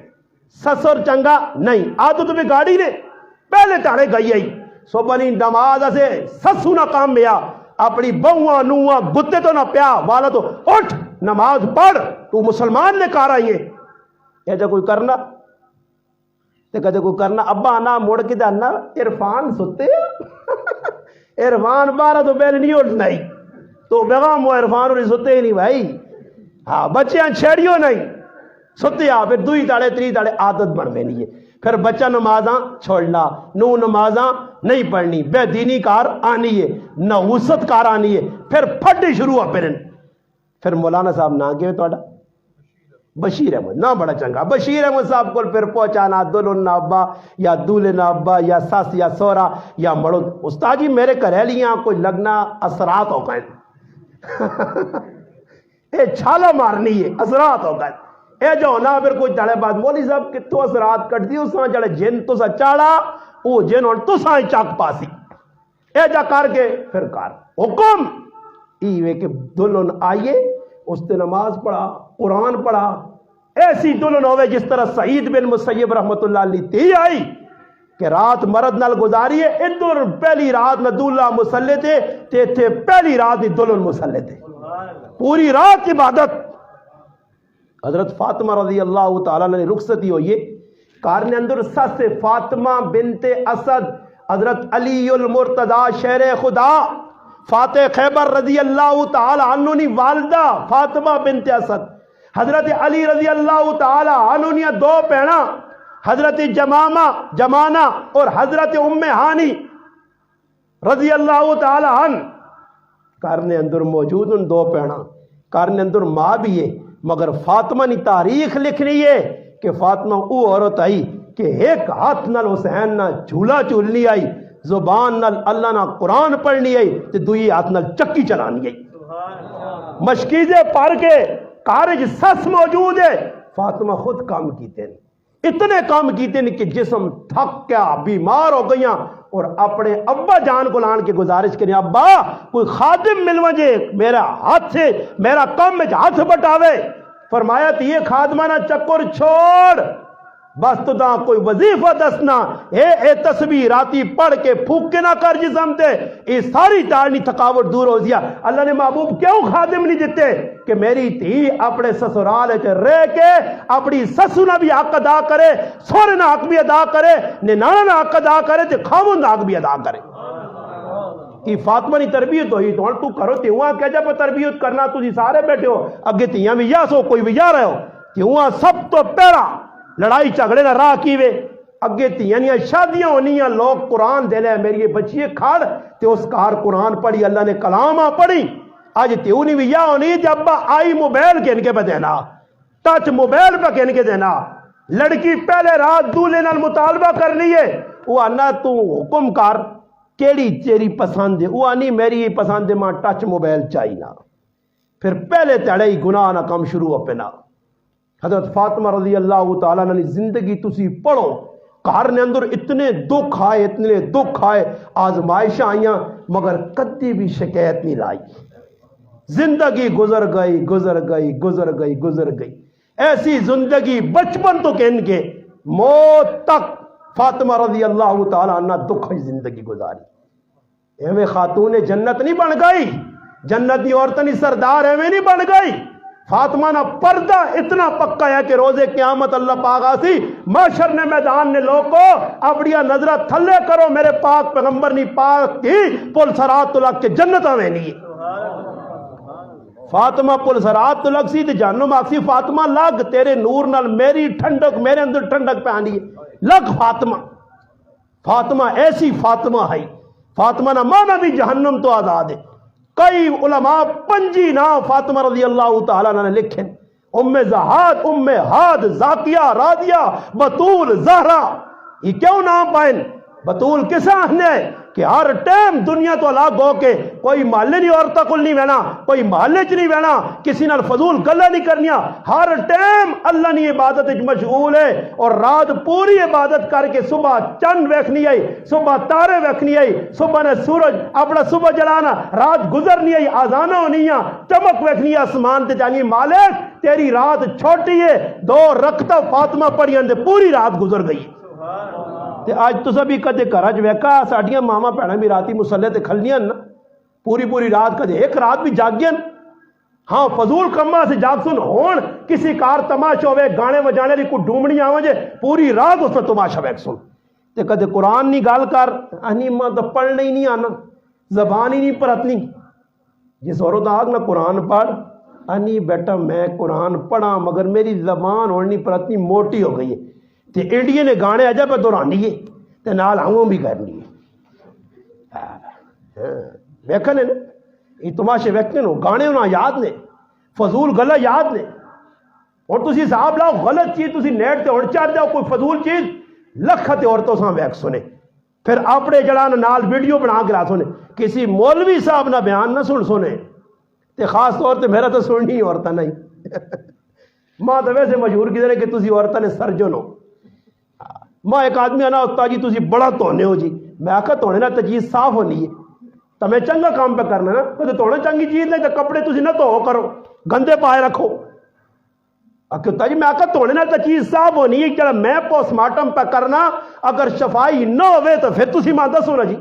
سسر چنگا نہیں عادت بھی گاڑی نے پہلے تاڑے گئی آئی صبح نہیں نماز سے سسو نہ کام بیا اپنی بہواں نواں گتے تو نہ پیا والا تو اٹھ نماز پڑھ تو مسلمان نے کہا رہی ہے یہ جو کوئی کرنا تے کدے کوئی کرنا ابا آنا موڑ کے دانا عرفان ستے عرفان بارہ تو بیل نہیں اٹھنا ہی تو بیغام و عرفان اور ستے ہی نہیں بھائی. ہاں بچیاں چھیڑیو نہیں ستے آ پھر دوئی تاڑے تری تاڑے عادت بن میں نہیں ہے. پھر بچہ نمازاں چھوڑنا نو نمازاں نہیں پڑھنی بے دینی کار آنی ہے نحوست کار آنی ہے. پھر پھٹی شروع ہو پھر مولانا صاحب نہ گئے توڑا بشیر احمد نہ بڑا چنگا بشیر احمد صاحب کو پھر پہنچانا دلہن نہ ابا یا دولہے نہ ابا یا ساس یا سورا یا مڑو استاد جی میرے گھریلیاں کوئی لگنا اثرات ہو گئے اے چھالا مارنی ہے اثرات ہو گئے اے جو ہونا پھر کوئی چڑھے بعد مولوی صاحب کتوں اثرات کٹ دی اس میں جڑے جن تو سا چاڑا وہ جن اور تو سائیں چاک پاسی اے جا کر کے پھر کار حکم ایوے کہ دلہن آئیے اس نے نماز پڑھا قرآن پڑھا ایسی دلہن ہوئے جس طرح سعید بن مسیب رحمت اللہ علیہ تی آئی کہ رات مرد نال گزاری ہے ادھر پہلی رات میں دولہ مسلح تھے پہلی رات دلہن مسلح تھے پوری رات عبادت. حضرت فاطمہ رضی اللہ تعالیٰ نے رخصتی ہوئی کارن اندر سس فاطمہ بنت اسد حضرت علی المرتضی شیر خدا فاتح خیبر رضی اللہ تعالی عنہ نی والدہ فاطمہ بنت اسد حضرت علی رضی اللہ تعالی عنہ نی دو پہنا حضرت جمانہ اور حضرت ام ہانی رضی اللہ تعالی عنہ کارنے اندر موجود ان دو پہنا کارنے اندر ماں بھی ہے مگر فاطمہ نی تاریخ لکھنی ہے کہ فاطمہ او عورت آئی کہ ایک ہاتھ نال حسین نہ جھولا چولنی آئی زبان نال اللہ نہ قرآن پڑھنی آئی تے دوئی ہاتھ نال چکی چلانی آئی مشکیزے پار کے کارج سس موجود ہے. فاطمہ خود کام کیتے ہیں اتنے کام کیتے ہیں کہ جسم تھک گیا بیمار ہو گئیاں اور اپنے ابا جان کو لان کے گزارش کریں ابا کوئی خادم مل وجے میرا ہاتھ سے میرا کام میں ہاتھ بٹاوے. فرمایا تو یہ خادمانہ چکر چھوڑ بس تو دا کوئی وظیفہ دسنا اے تسبیح راتی پڑھ کے پھوک کے نہ کر جسم دے یہ ساری تارنی تھکاوٹ دور ہو دیا. اللہ نے محبوب کیوں خادم نہیں دیتے کہ میری تھی اپنے سسرال رہ کے اپنی سسو نہ بھی حق ادا کرے سورے نہ حق بھی ادا کرے ننانا نہ حق ادا کرے تے خامن حق بھی ادا کرے. کہ فاطمہ نی تربیت ہوئی تو کرو تیواں کہ جب تربیت کرنا تھی سارے بیٹھے ہو اگے تیاں بھی یا سو کوئی بھی جا رہے ہو تیواں سب تو پہلا لڑائی جھگڑے نہ راہ کیوے اگے تیاں شادیاں ہونیاں لوگ قرآن دے لے میری بچیے کھاڑ تے اس کار قرآن پڑھی اللہ نے کلامہ پڑھی آج تیوں نہیں بھی یا ہونی جب آئی موبائل کے ان کے پہ دینا ٹچ موبائل پہ کے ان کے دینا لڑکی پہلے رات دولے نال مطالبہ کر لیے وہ آنا تو حکم کار کیڑی تیری پسند ہے وہ آنی میری پسند ہے ماں ٹچ موبائل چاہینا پھر پہلے تڑے ہی گناہ نہ کم شروع ہو پینا. حضرت فاطمہ رضی اللہ تعالیٰ نے زندگی تسی پڑھو کار نے اندر اتنے دکھ آئے آزمائشاں آئیاں مگر کدی بھی شکایت نہیں لائی. زندگی گزر گئی ایسی زندگی بچپن تو کہن کے موت تک فاطمہ رضی اللہ تعالیٰ عنہ دکھ زندگی گزاری. ایویں خاتون جنت نہیں بن گئی جنتی عورتیں سردار ایویں نہیں بن گئی. فاطمہ نہ پردہ اتنا پکا ہے کہ روز قیامت اللہ پاک آسی محشر نے میدان نے لوگ کو اپنی نظرہ تھلے کرو میرے پاک پیغمبر نہیں پاک کی پل سرات تلک کے جنت میں نہیں فاطمہ پل سرات تلک سی تے جہنم آکسی فاطمہ لگ تیرے نور نال میری ٹھنڈک میرے اندر ٹھنڈک پہنی ہے لگ فاطمہ ایسی فاطمہ ہے فاطمہ نہ مانا بھی جہنم تو آزاد ہے. کئی علماء پنجی نام فاطمہ رضی اللہ تعالیٰ نے لکھیں ام زہاد ام ہاد زاکیہ راضیہ بطول زہرا یہ کیوں نام پائیں بطول کس آہنے کہ ہر ٹیم دنیا تو الگ ہو کے کوئی محلے نہیں عورتہ کل نہیں وینا کوئی محلے چ نہیں وینا کسی نال فضول گلہ نہیں کرنیا ہر ٹیم اللہ نے عبادت مشغول ہے اور رات پوری عبادت کر کے صبح چند ویکھنی آئی صبح تارے ویکھنی آئی صبح نے سورج اپنا صبح جلانا رات گزرنی آئی آزانہ ہونی چمک ویکھنی آسمان تے جانی مالک تیری رات چھوٹی ہے 2 رکعتاں فاطمہ پڑھیاں تے پوری رات گزر گئی. تے آج تو سبھی کدے گھر ویکا ساڈیاں ماما بھੈਣਾਂ بھی راتی مسلے تے کھلنیاں نا پوری رات کدے ایک رات بھی جاگیاں ہاں فضول کما سے جاگ سن ہون کسی کار تماشا ہوئے گانے بجانے لی کوئی ڈومڑی آویں جے پوری رات اس میں تماشا ویک سن تے کدے قرآن نہیں گل کر ماں تو پڑھنا ہی نہیں آنا زبان ہی نہیں پرتنی جس عورت آگ نہ قرآن پڑھ انی بیٹا میں قرآن پڑھا مگر میری زبان ہونے پر اتنی موٹی ہو گئی ہے تے انڈیا نے گانے اجا پہ دہرانی ہے تے نال ہنگوں بھی کرنی ہے ویکھنے نا یہ تماشے ویکھنے نو گانے انہاں یاد نے فضول گلا یاد نے اور تسی حساب لاؤ غلط چیز تسی نیٹ تے ہن چڑھ جاؤ کوئی فضول چیز لکھت عورتوں ساں ویکھ سنے پھر اپنے جڑا نال ویڈیو بنا کے لا سنے کسی مولوی صاحب نہ بیان نہ سنے تے خاص طور تے میرا تو سننی ہی عورتیں نہیں ماں تو ویسے مشہور کدھر کہ تسی عورتیں نے سرجن ہو ماں ایک آدمی آنا ہوتا جی تسی بڑا تونے ہو جی میں آکھا تونے نا تو چیز صاف ہونی ہے تو میں چنگا کام پہ کرنا نا تو تونے چنگی چیز نہیں تو کپڑے تسی نہ تو کرو گندے پائے رکھو ہوتا جی میں آکھا تونے نا تو چیز صاف ہونی ہے جب میں پوسٹ مارٹم پہ کرنا اگر شفائی نہ ہوئے تو پھر تسی ماں دسو نا جی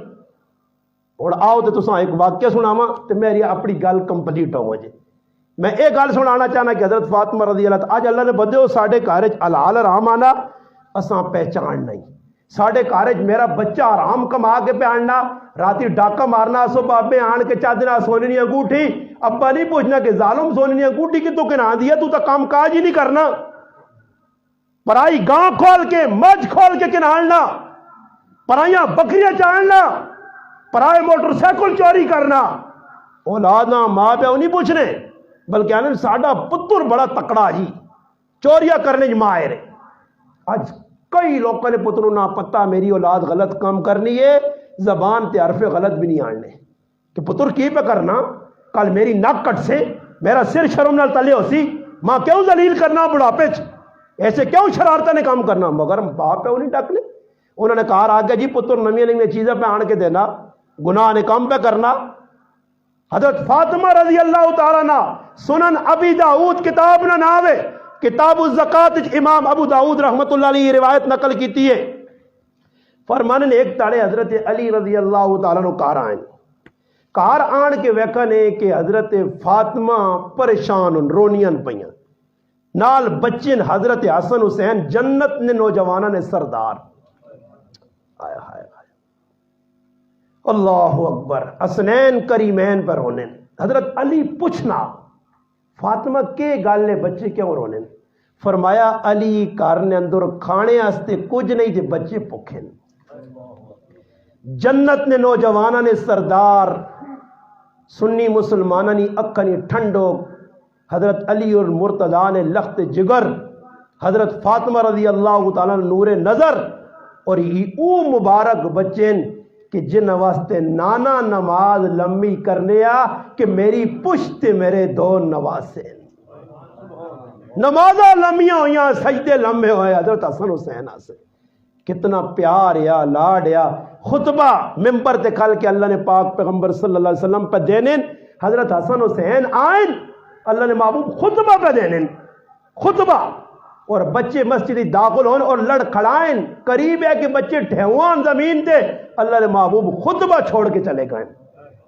اور آؤ تو تساں ایک واقعہ سناواں تو میری اپنی گل کمپلیٹ ہو جائے میں ایک گل سنانا چاہنا کہ حضرت فاطمہ رضی اللہ تعالیٰ آج اللہ نے بدے ہو ساڑھے کارج حلال حرام آنا اساں پہچان نہیں ساڑھے کارج میرا بچہ آرام کما کے پہ آنا راتی ڈاکہ مارنا سو بابے آن کے چادنا سونی انگوٹھی ابا نہیں پوچھنا کہ ظالم سونی انگوٹھی کی تو کنا دیا تو تا کام کاج ہی نہیں کرنا پرائی گاں کھول کے مجھ کھول کے کنالنا پرائیاں بکریاں چاڑنا پرائے موٹر سائیکل چوری کرنا اولاد نہ ماں پہ نہیں پوچھنے بلکہ آنے ساڑھا پتر بڑا تکڑا جی چوریاں کرنے جو ماہر ہے آج کئی لوگوں نے پتروں نہ پتہ میری اولاد غلط کام کرنی ہے زبان تے حرف غلط بھی نہیں آنے کہ پتر کی پہ کرنا کل میری نک کٹ سے میرا سر شرم نال تلے ہو سی ماں کیوں ذلیل کرنا بڑھاپے ایسے کیوں شرارتہ نے کام کرنا مگر باپ پہ نہیں ڈکنے انہوں نے کہا آگے جی پتر نمی چیزیں پہ آن کے دینا گناہ نے کام پہ کرنا حضرت فاطمہ رضی اللہ تعالیٰ نا سنن ابی داؤد کتاب نہ ناوے کتاب الزکاة امام ابو داؤد رحمت اللہ علیہ روایت نقل کیتی ہے فرمانے نے ایک تاڑے حضرت علی رضی اللہ تعالیٰ نو کار آئیں کار آن کے ویکھنے کہ حضرت فاطمہ پریشان رونیاں پئیاں نال بچن حضرت حسن حسین جنت نے نوجوانہ نے سردار آیا ہائے اللہ اکبر حسنین کریمین پر ہونے حضرت علی پوچھنا فاطمہ کے گالنے بچے کیوں رونے فرمایا علی کارنے اندر کھانے آستے کچھ نہیں تھے بچے پکھے جنت نے نوجوانہ نے سردار سنی مسلمانہ نے اکھنی ٹھنڈو حضرت علی اور مرتضیٰ نے لخت جگر حضرت فاطمہ رضی اللہ تعالیٰ نے نور نظر اور یہ او مبارک بچین کہ جن واسطے نانا نماز لمبی کرنے آ کہ میری پشت میرے دو نواسے نمازہ لمبیاں ہویاں سجدے لمبے ہوئے حضرت حسن حسین سے کتنا پیار یا لاڈ یا خطبہ ممبر تے کھل کے اللہ نے پاک پیغمبر صلی اللہ علیہ وسلم پہ دینے حضرت حسن حسین آئیں اللہ نے محبوب خطبہ پہ دینے خطبہ اور بچے مسجد داخل ہون اور لڑ کھڑائیں قریب ہے کہ بچے ٹھہوان زمین تے اللہ نے محبوب خطبہ چھوڑ کے چلے گئے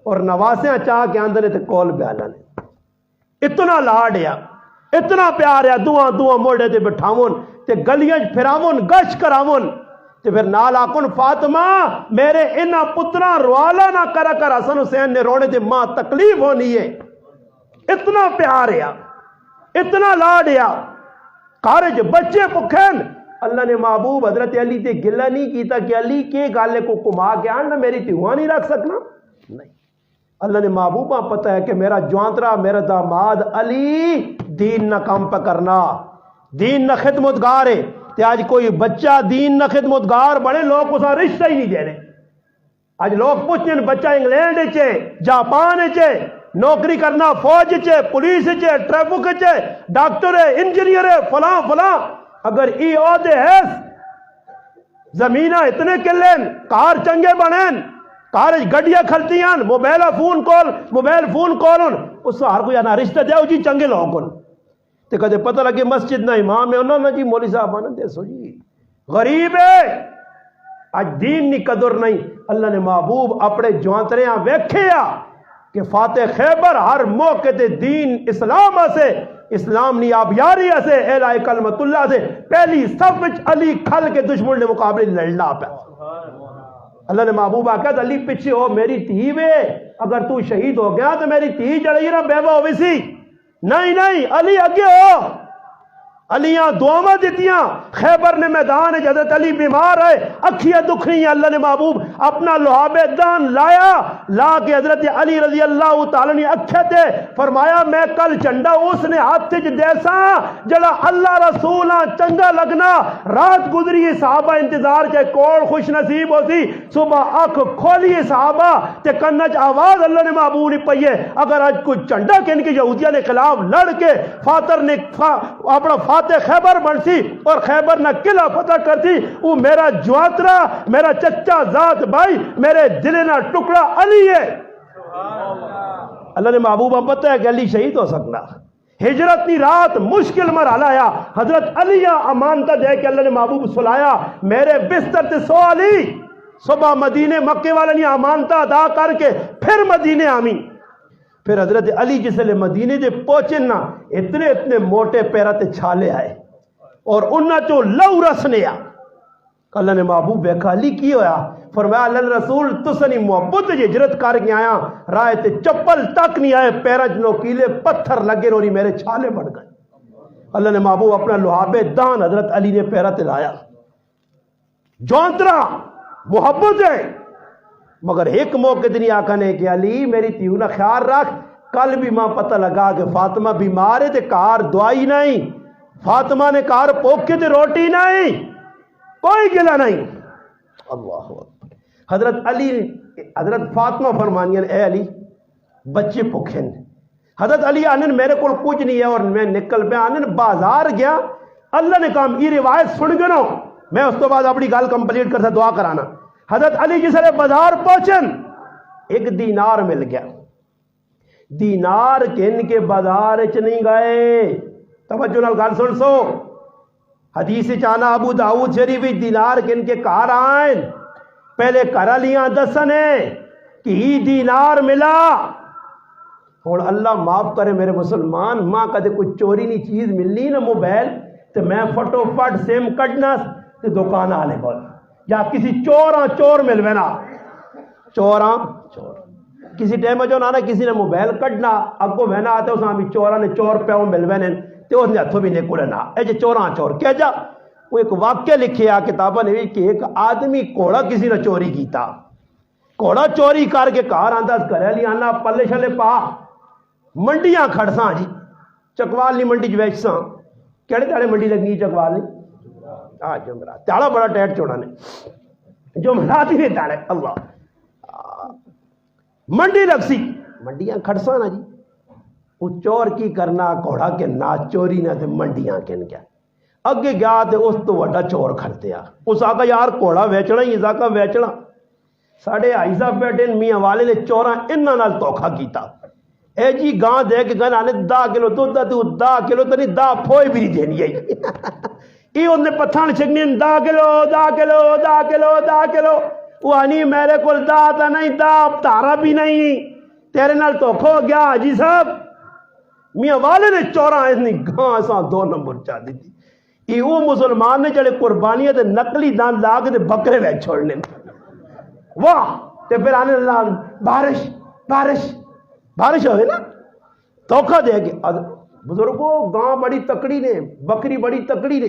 اور نواسیں چاہ کے اندر تے کول بیالا نے اتنا لاڈ یا اتنا پیار ہے دعا دعا موڑے تے بٹھاون تے گلیاں پھراون گش کراون تے پھر نال آکن فاطمہ میرے انہاں پتراں روالا نہ کرا کر حسن حسین نے رونے تے ماں تکلیف ہونی ہے اتنا پیار ہے اتنا لاڈ ہے کارج بچے پکھن اللہ نے محبوب حضرت علی تے گلہ نہیں کیتا کہ علی کے گالے کو کما کے آنا میری تیوہاں نہیں رکھ سکنا نہیں اللہ نے محبوبہ پتہ ہے کہ میرا جوانترا میرا داماد علی دین نہ کام پہ کرنا دین نہ خدمتگار ہے تے آج کوئی بچہ دین نہ خدمتگار بڑے لوگ اسا رشتہ ہی نہیں دے رہے آج لوگ پوچھیں بچہ انگلینڈ چے جاپان چے نوکری کرنا فوج چے پولیس چے ٹریفک چے ڈاکٹر ہے انجینئر ہے فلاں فلاں اگر ای عہدے ہے زمینہ اتنے کلین کار چنگے بنین کارج گڈیاں کھلتیاں موبائل فون کالن اس سے ہر کوئی آنا رشتہ دے جی چنگے لوگن تے کدے پتہ لگے مسجد نہ امام ہے انہوں نے جی مولوی صاحب آنا دے سو جی غریب ہے آج دین نی قدر نہیں اللہ نے محبوب اپنے جوانتریاں ویکھیا کہ فاتح خیبر ہر موقع تے دین اسلام سے اسلام نی آبیاری سے اعلی کلمت اللہ سے پہلی صف وچ علی کھل کے دشمن نے مقابلے لڑنا پہ اللہ نے محبوب آکھا علی پیچھے ہو میری تھی وے، اگر تو شہید ہو گیا تو میری تھی جڑی نا بیوہ ہوئی سی، نہیں نہیں علی اگے ہو۔ علیاں دعاواں دیتیاں، خیبر نے میدان حضرت علی بیمار ہے، اکھیاں دکھ رہی ہیں، اللہ نے محبوب اپنا لعاب دان لایا، لا کے حضرت علی رضی اللہ تعالی نے اکھے تے فرمایا میں کل چنڈا اس نے ہاتھ وچ دیسا جڑا اللہ رسولاں چنگا لگنا، رات گزری صحابہ انتظار چے کول خوش نصیب ہو سی، صبح اکھ کھولی صحابہ تے کنچ آواز اللہ نے محبوب نے پئیے، اگر آج کوئی چنڈا کن کے یہودیاں نے خلاف لڑ کے فاتر نے اپنا خیبر بنسی اور خیبر نہ قلعہ فتح کرتی، وہ میرا جواترا، میرا چچا ذات بھائی، میرے دل نہ ٹکڑا علی ہے۔ اللہ نے محبوبہ پتہ ہے کہ علی شہید ہو سکنا، ہجرت کی رات مشکل مرحلہ آیا، حضرت علی امانتہ دے کے اللہ نے محبوب سلایا میرے بستر تے سو علی، صبح مدینے مکے والے نے امانتہ ادا کر کے پھر مدینے آمین۔ پھر حضرت علی جس لئے مدینے دے پہنچے نا، اتنے اتنے موٹے پیراتے چھالے آئے اور انہاں چو لو رسنے آ۔ اللہ نے محبوب بیکھا علی کی ہویا، فرمایا اللہ رسول تسنی محبت ہجرت کر کے آیا، رائے تے چپل تک نہیں آئے، پیرج نوکیلے پتھر لگے رونی میرے چھالے بڑھ گئے۔ اللہ نے محبوب اپنا لعاب دان حضرت علی نے پیراتے لایا، جونترا محبت ہے، مگر ایک موقع دنی آقا نے کہ علی میری تیوں نہ خیال رکھ، کل بھی ماں پتہ لگا کہ فاطمہ بیمار ہے تے کار دعائی نہیں، فاطمہ نے کار پوکے تے روٹی نہیں، کوئی گلہ نہیں۔ اللہ اکبر۔ حضرت فاطمہ فرمانیاں اے علی بچے پکھن، حضرت علی آنن میرے کول کچھ نہیں ہے اور میں نکل پہ آنن بازار گیا، اللہ نے کہا یہ روایت سن گنو، میں اس تو بعد اپنی گال کمپلیٹ کرتا دعا کرانا۔ حضرت علی جس نے بازار پہنچن ایک دینار مل گیا، دینار کن کے بازار چ نہیں گئے، توجہ نال گل سن سو، حدیث چانا ابو داؤد شریف دینار کن کے کار آئیں، پہلے کرا لیاں دسنے کہ ہی دینار ملا۔ اور اللہ معاف کرے میرے مسلمان، ماں کدے کوئی چوری نہیں چیز ملنی نا موبائل تو میں فٹو فٹ سیم کٹنا تے دکان آلے بول یا کسی چور ملوے نا، چور کسی ٹائم جو نا کسی نے موبائل کٹنا اگو وینا آتے اس بھی چوراں نے چور پیوں ملوے نے تے اس نے ہتھوں بھی نکلے نا، اے جے چور کہہ جا۔ وہ ایک واقعہ لکھے آ کتاباں نے کہ ایک آدمی گھوڑا کسی نے چوری کیتا، گھوڑا چوری کر کے گھر آندا کرے لی آنا پلے شلے پا منڈیاں کھڑساں جی، چکوال نہیں منڈی ویچساں، کہڑے تاڑے منڈی لگنی چکوال نہیں جمعرات تاڑا بڑا ٹیٹ چوڑا نے جمعرات ہی نہیں تاڑے، اللہ منڈی لگ سی منڈیاں کھڑساں نا جی، وہ چور کی کرنا گھوڑا کے نا چوری نہ تے منڈیاں کن کیا اگے گیا تے اس تو وڈا چور کھڑتے آ، اس آقا یار گھوڑا ویچنا ہی اس آقا ویچنا، ساڑھے آئی صاحب بیٹھے میاں والے نے چوراں انہاں نال دھوکھا کیتا، اے جی گاں دے کے گن آنے 10 کلو دودھ تو 10 کلو تو نہیں 10 پھوئے بھی نہیں دینی آئی یہ انہیں پتھان چھکنی 10 کلو وہ آنی میرے کول 10 تا نہیں 10 تارا بھی نہیں، تیرے نال دھوکھا ہو گیا حاجی صاحب۔ میاں والے نے چوراں اتنی گاں ساں 2 نمبر چاہ دی تھی، یہ وہ مسلمان نے جڑے قربانیاں تے نقلی دان لاگ تے بکرے ویچ چھوڑنے واہ تے پھر آنے اللہ بارش ہوئے نا دھوکھا دے کے بزرگوں گاں بڑی تکڑی نے بکری بڑی تکڑی نے،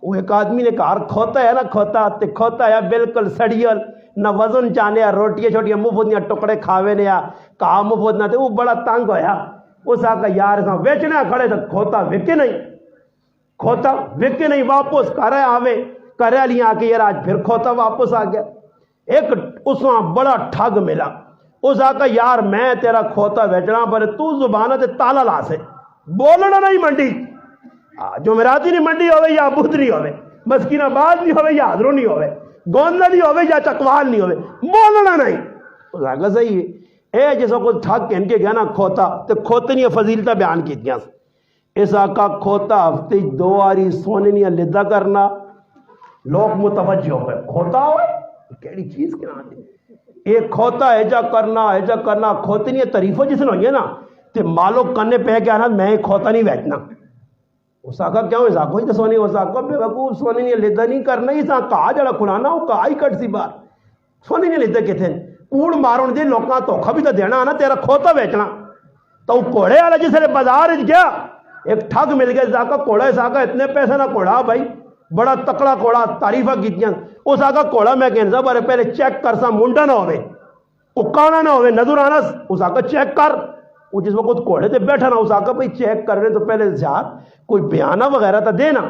وہ ایک آدمی نے کہا کھوتا ہے نا کھوتا ہے بالکل سڑیل نہ وزن چانے روٹیاں چھوٹیاں مفت نیا ٹکڑے کھاوے نے کہا مفت نہ تے وہ بڑا تنگ ہویا، اس آقا یار ویچنے کھڑے تو کھوتا وکے نہیں واپس کرے آوے کرے لیاں آ کے یار آج پھر کھوتا واپس آ گیا، ایک اس میں بڑا ٹھگ ملا، اس آقا یار میں تیرا کھوتا ویچنا پر تو زبانہ تے تالا لا سے بولنا نہیں منڈی، جمعراتی نہیں منڈی ہوئے یا بدری ہوئے، مسکین آباد نہیں ہوئے یا حضروں نہیں ہوئے، گوندہ نہیں ہوئے یا چکوال نہیں ہوئے، بولنا نہیں۔ اس آقا صحیح ہے اے جیسا کوئی ٹھگ کہن کے گیا نا کھوتا تے کھوتے نہیں فضیلتہ بیان کی دیا، اس آقا کھوتا ہفتے 2 آری سونے نہیں لیدہ کرنا، لوگ متوجہ ہوئے کھوتا ہوئے کیڑی چیز کیا آتی ایک کھوتا ایجا کرنا کھوتے نہیں تعریفوں جس نے ہوئی ہے نا تے مالو کنے پہ گیا نا میں کھوتا نہیں بیٹھنا، اس آقا کیا ہوئے سونے اس آقا بے وقوف سونے نہیں لیدہ نہیں کرنا، اس آقا کہا جڑا کھلانا وہ کہا ہی کٹ سی بار سونی نہیں لیتے کتنے کوڑ مارن دی لوکاں دھوکھا بھی تو دینا نا تیرا کھوتا بیچنا تو گھوڑے والا جس نے بازار گیا ایک ٹھگ مل گیا ساکا گھوڑا ساکا اتنے پیسے نہ گھوڑا بھائی بڑا تکڑا گھوڑا تعریفہ کیتیاں اس آگا گھوڑا میں کہنا بارے پہلے چیک کر سا منڈا نہ ہوئے اکانا نہ ہوئے نظر آنا اس آگا چیک کر وہ جس وقت گھوڑے تے بیٹھا نا اس آگا بھائی چیک کر رہے تو پہلے زیاد کوئی بیانہ وغیرہ تا دینا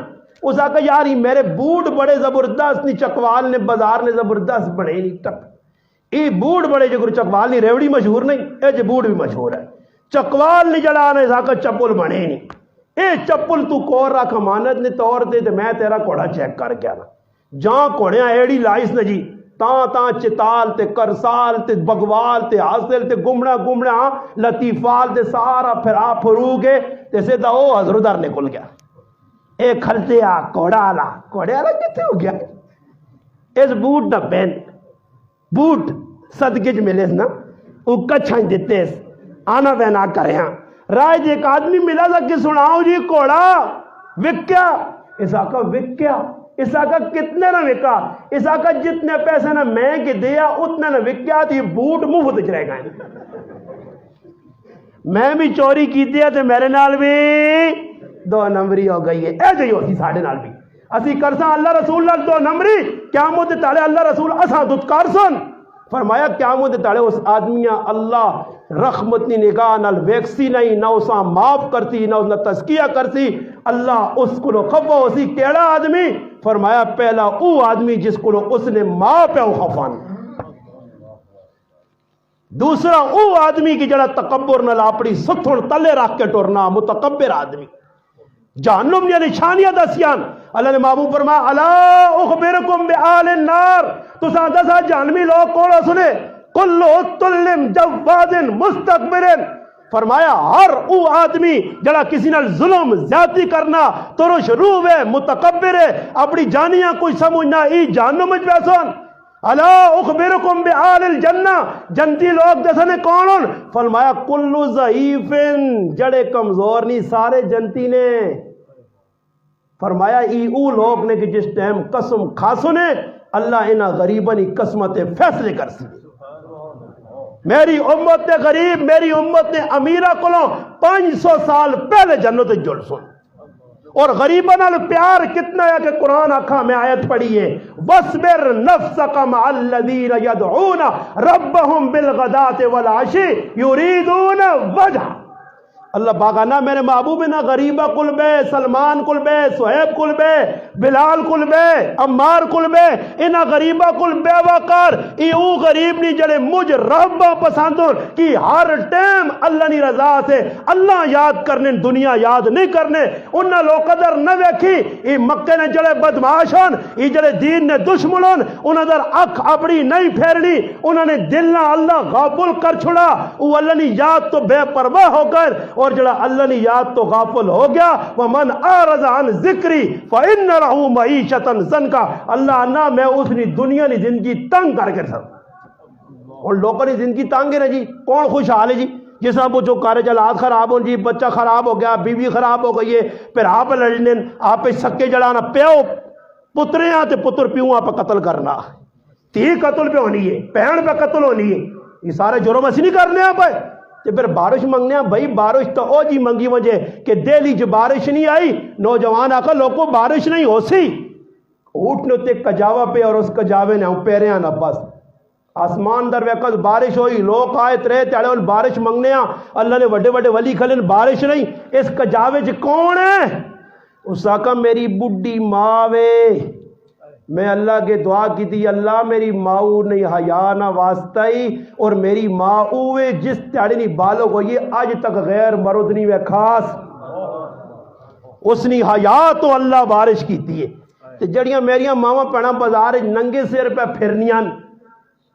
اس آگا یار ہی میرے بوٹ بڑے زبردست نہیں چکوال نے بازار نے زبردست بڑے نہیں ٹک یہ بوٹ بڑے جو چکوال نہیں ریوڑی مشہور نہیں اے جو بوٹ بھی مشہور ہے چکوال نہیں جڑا آنے اس آگا چپل بنے نہیں اے چپل تو کور رکھ امانت نے طور دے تو میں تیرا گھوڑا چیک کر کے آنا جہاں گھوڑیاں ایڑی لائس نے جی تاں چتال تے کرسال تے بگوال تے حاصل تے گمڑا لطیفال تے سارا پھرا پھرو کے تے سیدھا او حضردار نکل گیا اے کھلتے آ گھوڑا آلا کتے ہو گیا اس بوٹ نہ پہن بوٹ صدقے چ ملے نا وہ کچھاں دیتے اس آنا بہنا کرے ہاں رائے جی ایک آدمی ملا تھا کہ سناؤ جی گھوڑا وکیا اس آقا وکیا اس آقا کتنے نہ وکا اس آقا جتنے پیسے نہ میں کے دیا اتنے نہ وکیا تو یہ بوٹ مفت چ رہ گئے میں بھی چوری کی دیا تو میرے نال بھی 2 نمبری ہو گئی ہے اے جو ہوتی ساڑھے نال بھی اسی کرساں اللہ رسول اللہ 2 نمبری قیامت تالے اللہ رسول اساں دتکار سن فرمایا قیامت تالے اس آدمیاں اللہ رحمتی نگاہ نال ویکسی نہیں نہ اساں معاف کرتی نہ اساں تزکیہ کرتی اللہ اس کو خفا اسی کیڑا آدمی فرمایا پہلا او آدمی جس کو اس نے ماں پہ خفان دوسرا او آدمی کی جڑا تکبر نال اپنی ستھن تلے رکھ کے ٹرنا متکبر آدمی جہنم یا نشانیاں دسیاں اللہ نے محبوب فرمایا الا اخبرکم بآل النار تو دسا جہنمی لوگ کون سنے کلو تلم جواد مستکبر فرمایا ہر او آدمی جڑا کسی نال ظلم زیادتی کرنا ترش روح ہے متکبر ہے اپنی جانیاں کوئی سمجھنا ای جہنم وچ بیسن الا اخبرکم بآل الجنہ جنتی لوگ دسنے کون فرمایا کلو ضعیف جڑے کمزور نہیں سارے جنتی نے فرمایا ای او لوگ نے کہ جس ٹائم قسم کھاسو نے اللہ انہاں غریبانی قسمت فیصلے کر سی میری امت نے غریب میری امت نے امیرہ کلوں 500 سال پہلے جنت جڑ سن اور غریبہ نال پیار کتنا ہے کہ قرآن آکھا میں آیت پڑھی ہے وَاصْبِرْ نَفْسَكَ مَعَ الَّذِينَ يَدْعُونَ رَبَّهُمْ بِالْغَدَاةِ وَالْعَشِيِّ يُرِيدُونَ وَجْهَهُ اللہ باغانا میرے محبوب نہ غریبہ کل بے سلمان کل بے سہیب کل بے بلال کل بے عمار کل بے انہ غریبہ کل بے وقار ای او غریب نہیں جڑے مجھ رب پسندن کی ہر ٹیم اللہ نی رضا سے اللہ یاد کرنے دنیا یاد نہیں کرنے انہ لوگ قدر نہ ویکھی ای مکے نے جڑے بدماشن ای جڑے دین نے دشمنن انہ در اکھ اپڑی نہیں پھیرنی انہوں نے دل نہ اللہ غافل کر چھڑا وہ اللہ نی یاد تو بے پرواہ ہو کر اور جڑا اللہ نے یاد تو غافل ہو گیا وَمَنْ آرَزَ عَنْ ذِكْرِ فَإِنَّ لَهُ مَعِيشَةً ضَنْكَ اللہ نہ میں اس نے دنیا نے زندگی تنگ کر کے سر اور لوگوں نے زندگی تنگ ہے جی کون خوشحال ہے جی جس آپ جو کارج حالات خراب ہوں جی بچہ خراب ہو گیا بیوی خراب ہو گئی ہے پھر آپ لڑنے آپ سکے جڑانا پیو پترے ہیں تے پتر پیوں آپ قتل کرنا تھی قتل پہ ہونی ہے پہن پہ قتل ہونی ہے یہ سارے جرم ایسی نہیں کرنے آپ تے پھر بارش منگنے ہیں بھائی بارش تو او جی منگی وجہ کہ دہلی جو بارش نہیں آئی نوجوان آکھا لوگوں بارش نہیں ہو سی اٹھنے تے کجاوہ پہ اور اس کجاوے نے پیرے ہیں نا بس آسمان در وقت بارش ہوئی لوگ آئے ترے تیڑے ان بارش منگنے ہیں اللہ نے وڈے وڈے ولی کھلیں بارش نہیں اس کجاوے جو کون ہے اس آکھا میری بڈی ماوے میں اللہ کے دعا کی تھی اللہ میری ماؤ نہیں حیا نہ واسطائی اور میری ماؤ جس تیڑی نہیں بالو کو یہ آج تک غیر مرد نہیں وے خاص اس نے حیا تو اللہ بارش کی تھی تے جڑیاں میریاں ماما پڑھا بازار ننگے سر پہ پھرنیاں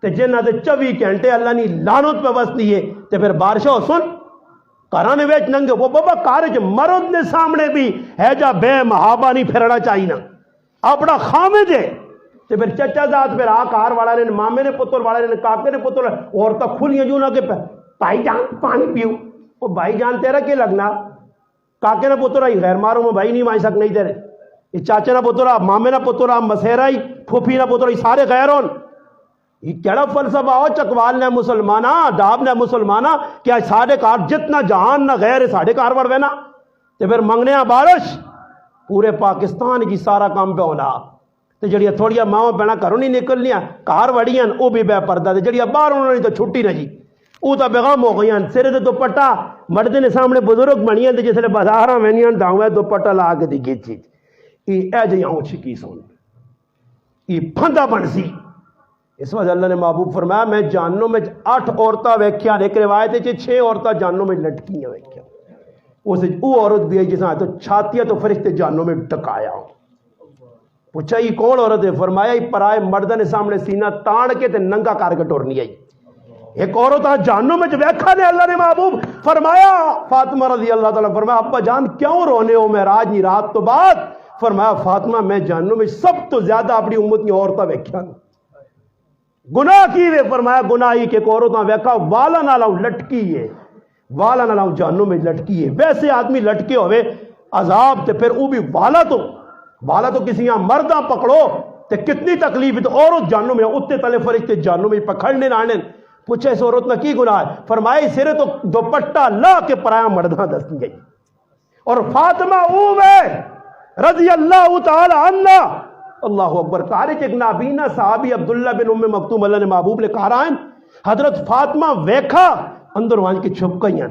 تے جنہ تے 24 گھنٹے اللہ نے لعنت پہ وستی ہے تے پھر بارشہ ہو سن کرانے ویچ ننگے وہ بابا کارج مرد نے سامنے بھی ہے جا بے محابہ نہیں پھرنا چاہیے نا اپنا خامد ہے تو پھر چچا ذات پھر آکار والا نے مامے نے پتر والا نے کاکے نے پتر اور تک کھلیاں جو نہ کہ بھائی جان پانی پیو وہ بھائی جان تیرا کیا لگنا کاکے نے پتر آئی غیر مارو میں بھائی نہیں مائی سک نہیں تیرے یہ چاچے نہ پتر مامے نہ پتر مسیرہ ہی پھوپھی نہ پتر سارے غیر ہون یہ کیڑا فلسفہ ہو چکوال نے مسلمانہ ڈاب نے مسلمانہ کیا ساڑھے کار جتنا جہان نہ غیر ساڑھے کار بڑھ وینا تو پھر منگنے بارش پورے پاکستان کی سارا کام پہ ہونا تو جڑیاں تھوڑیاں ماں بہنا گھروں نہیں نکلنیاں کار وڑیاں وہ بھی بے پردہ تے جڑیاں باہر انہوں نے تو چھٹی نہ جی وہ تو بیغام ہو گئی سرے تے دوپٹہ مرد نے سامنے بزرگ بنیاں تے جسے بازاراں وینیاں داؤں دوپٹہ لا کے دی گیچی یہ اے جیاں چھکی سن یہ پھندا بن سی اس وجہ اللہ نے محبوب فرمایا میں جہنم میں 8 عورتاں ویکھیاں ایک روایت ہے 6 عورتاں جہنم میں لٹکیاں ویکھیاں وہ عورت بھی ہے جساں تو چھاتیاں تو فرشتے جہنم میں ٹکایا پوچھا یہ کون عورت ہے فرمایا یہ پرائے مردہ نے سامنے سینہ تاڑ کے تے ننگا کار کے ٹورنی آئی ایک عورت جہنم میں ویکھا دے اللہ نے محبوب فرمایا فاطمہ رضی اللہ تعالیٰ فرمایا ابا جان کیوں رونے ہو معراج نہیں رات تو بعد فرمایا فاطمہ میں جہنم میں سب تو زیادہ اپنی امت کی عورتیں ویکھاں گناہ کی وے فرمایا گناہی کہ ایک عورتاں ویکھا والا نہ لاؤں لٹکی ہے والا نہ لاؤں جہنم میں لٹکی ہے ویسے آدمی لٹکے ہوئے عذاب تے پھر وہ بھی والا تو کسی یہاں مردہ پکڑو تے کتنی تکلیف ہے تو عورت جہنم میں اتنے تلے فرشتے جہنم میں پکڑنے نہ آنے پوچھے اس عورت میں کی گناہ ہے فرمایا سرے تو دوپٹہ لا کے پرایا مردہ دس گئی اور فاطمہ اوے رضی اللہ تعالی عنہ اللہ اکبر کارج ایک نابینا صحابی عبداللہ بن ام مکتوم اللہ نے محبوب نے کہا رہا حضرت فاطمہ ویکھا اندر وانج کی چھپ گئی ہیں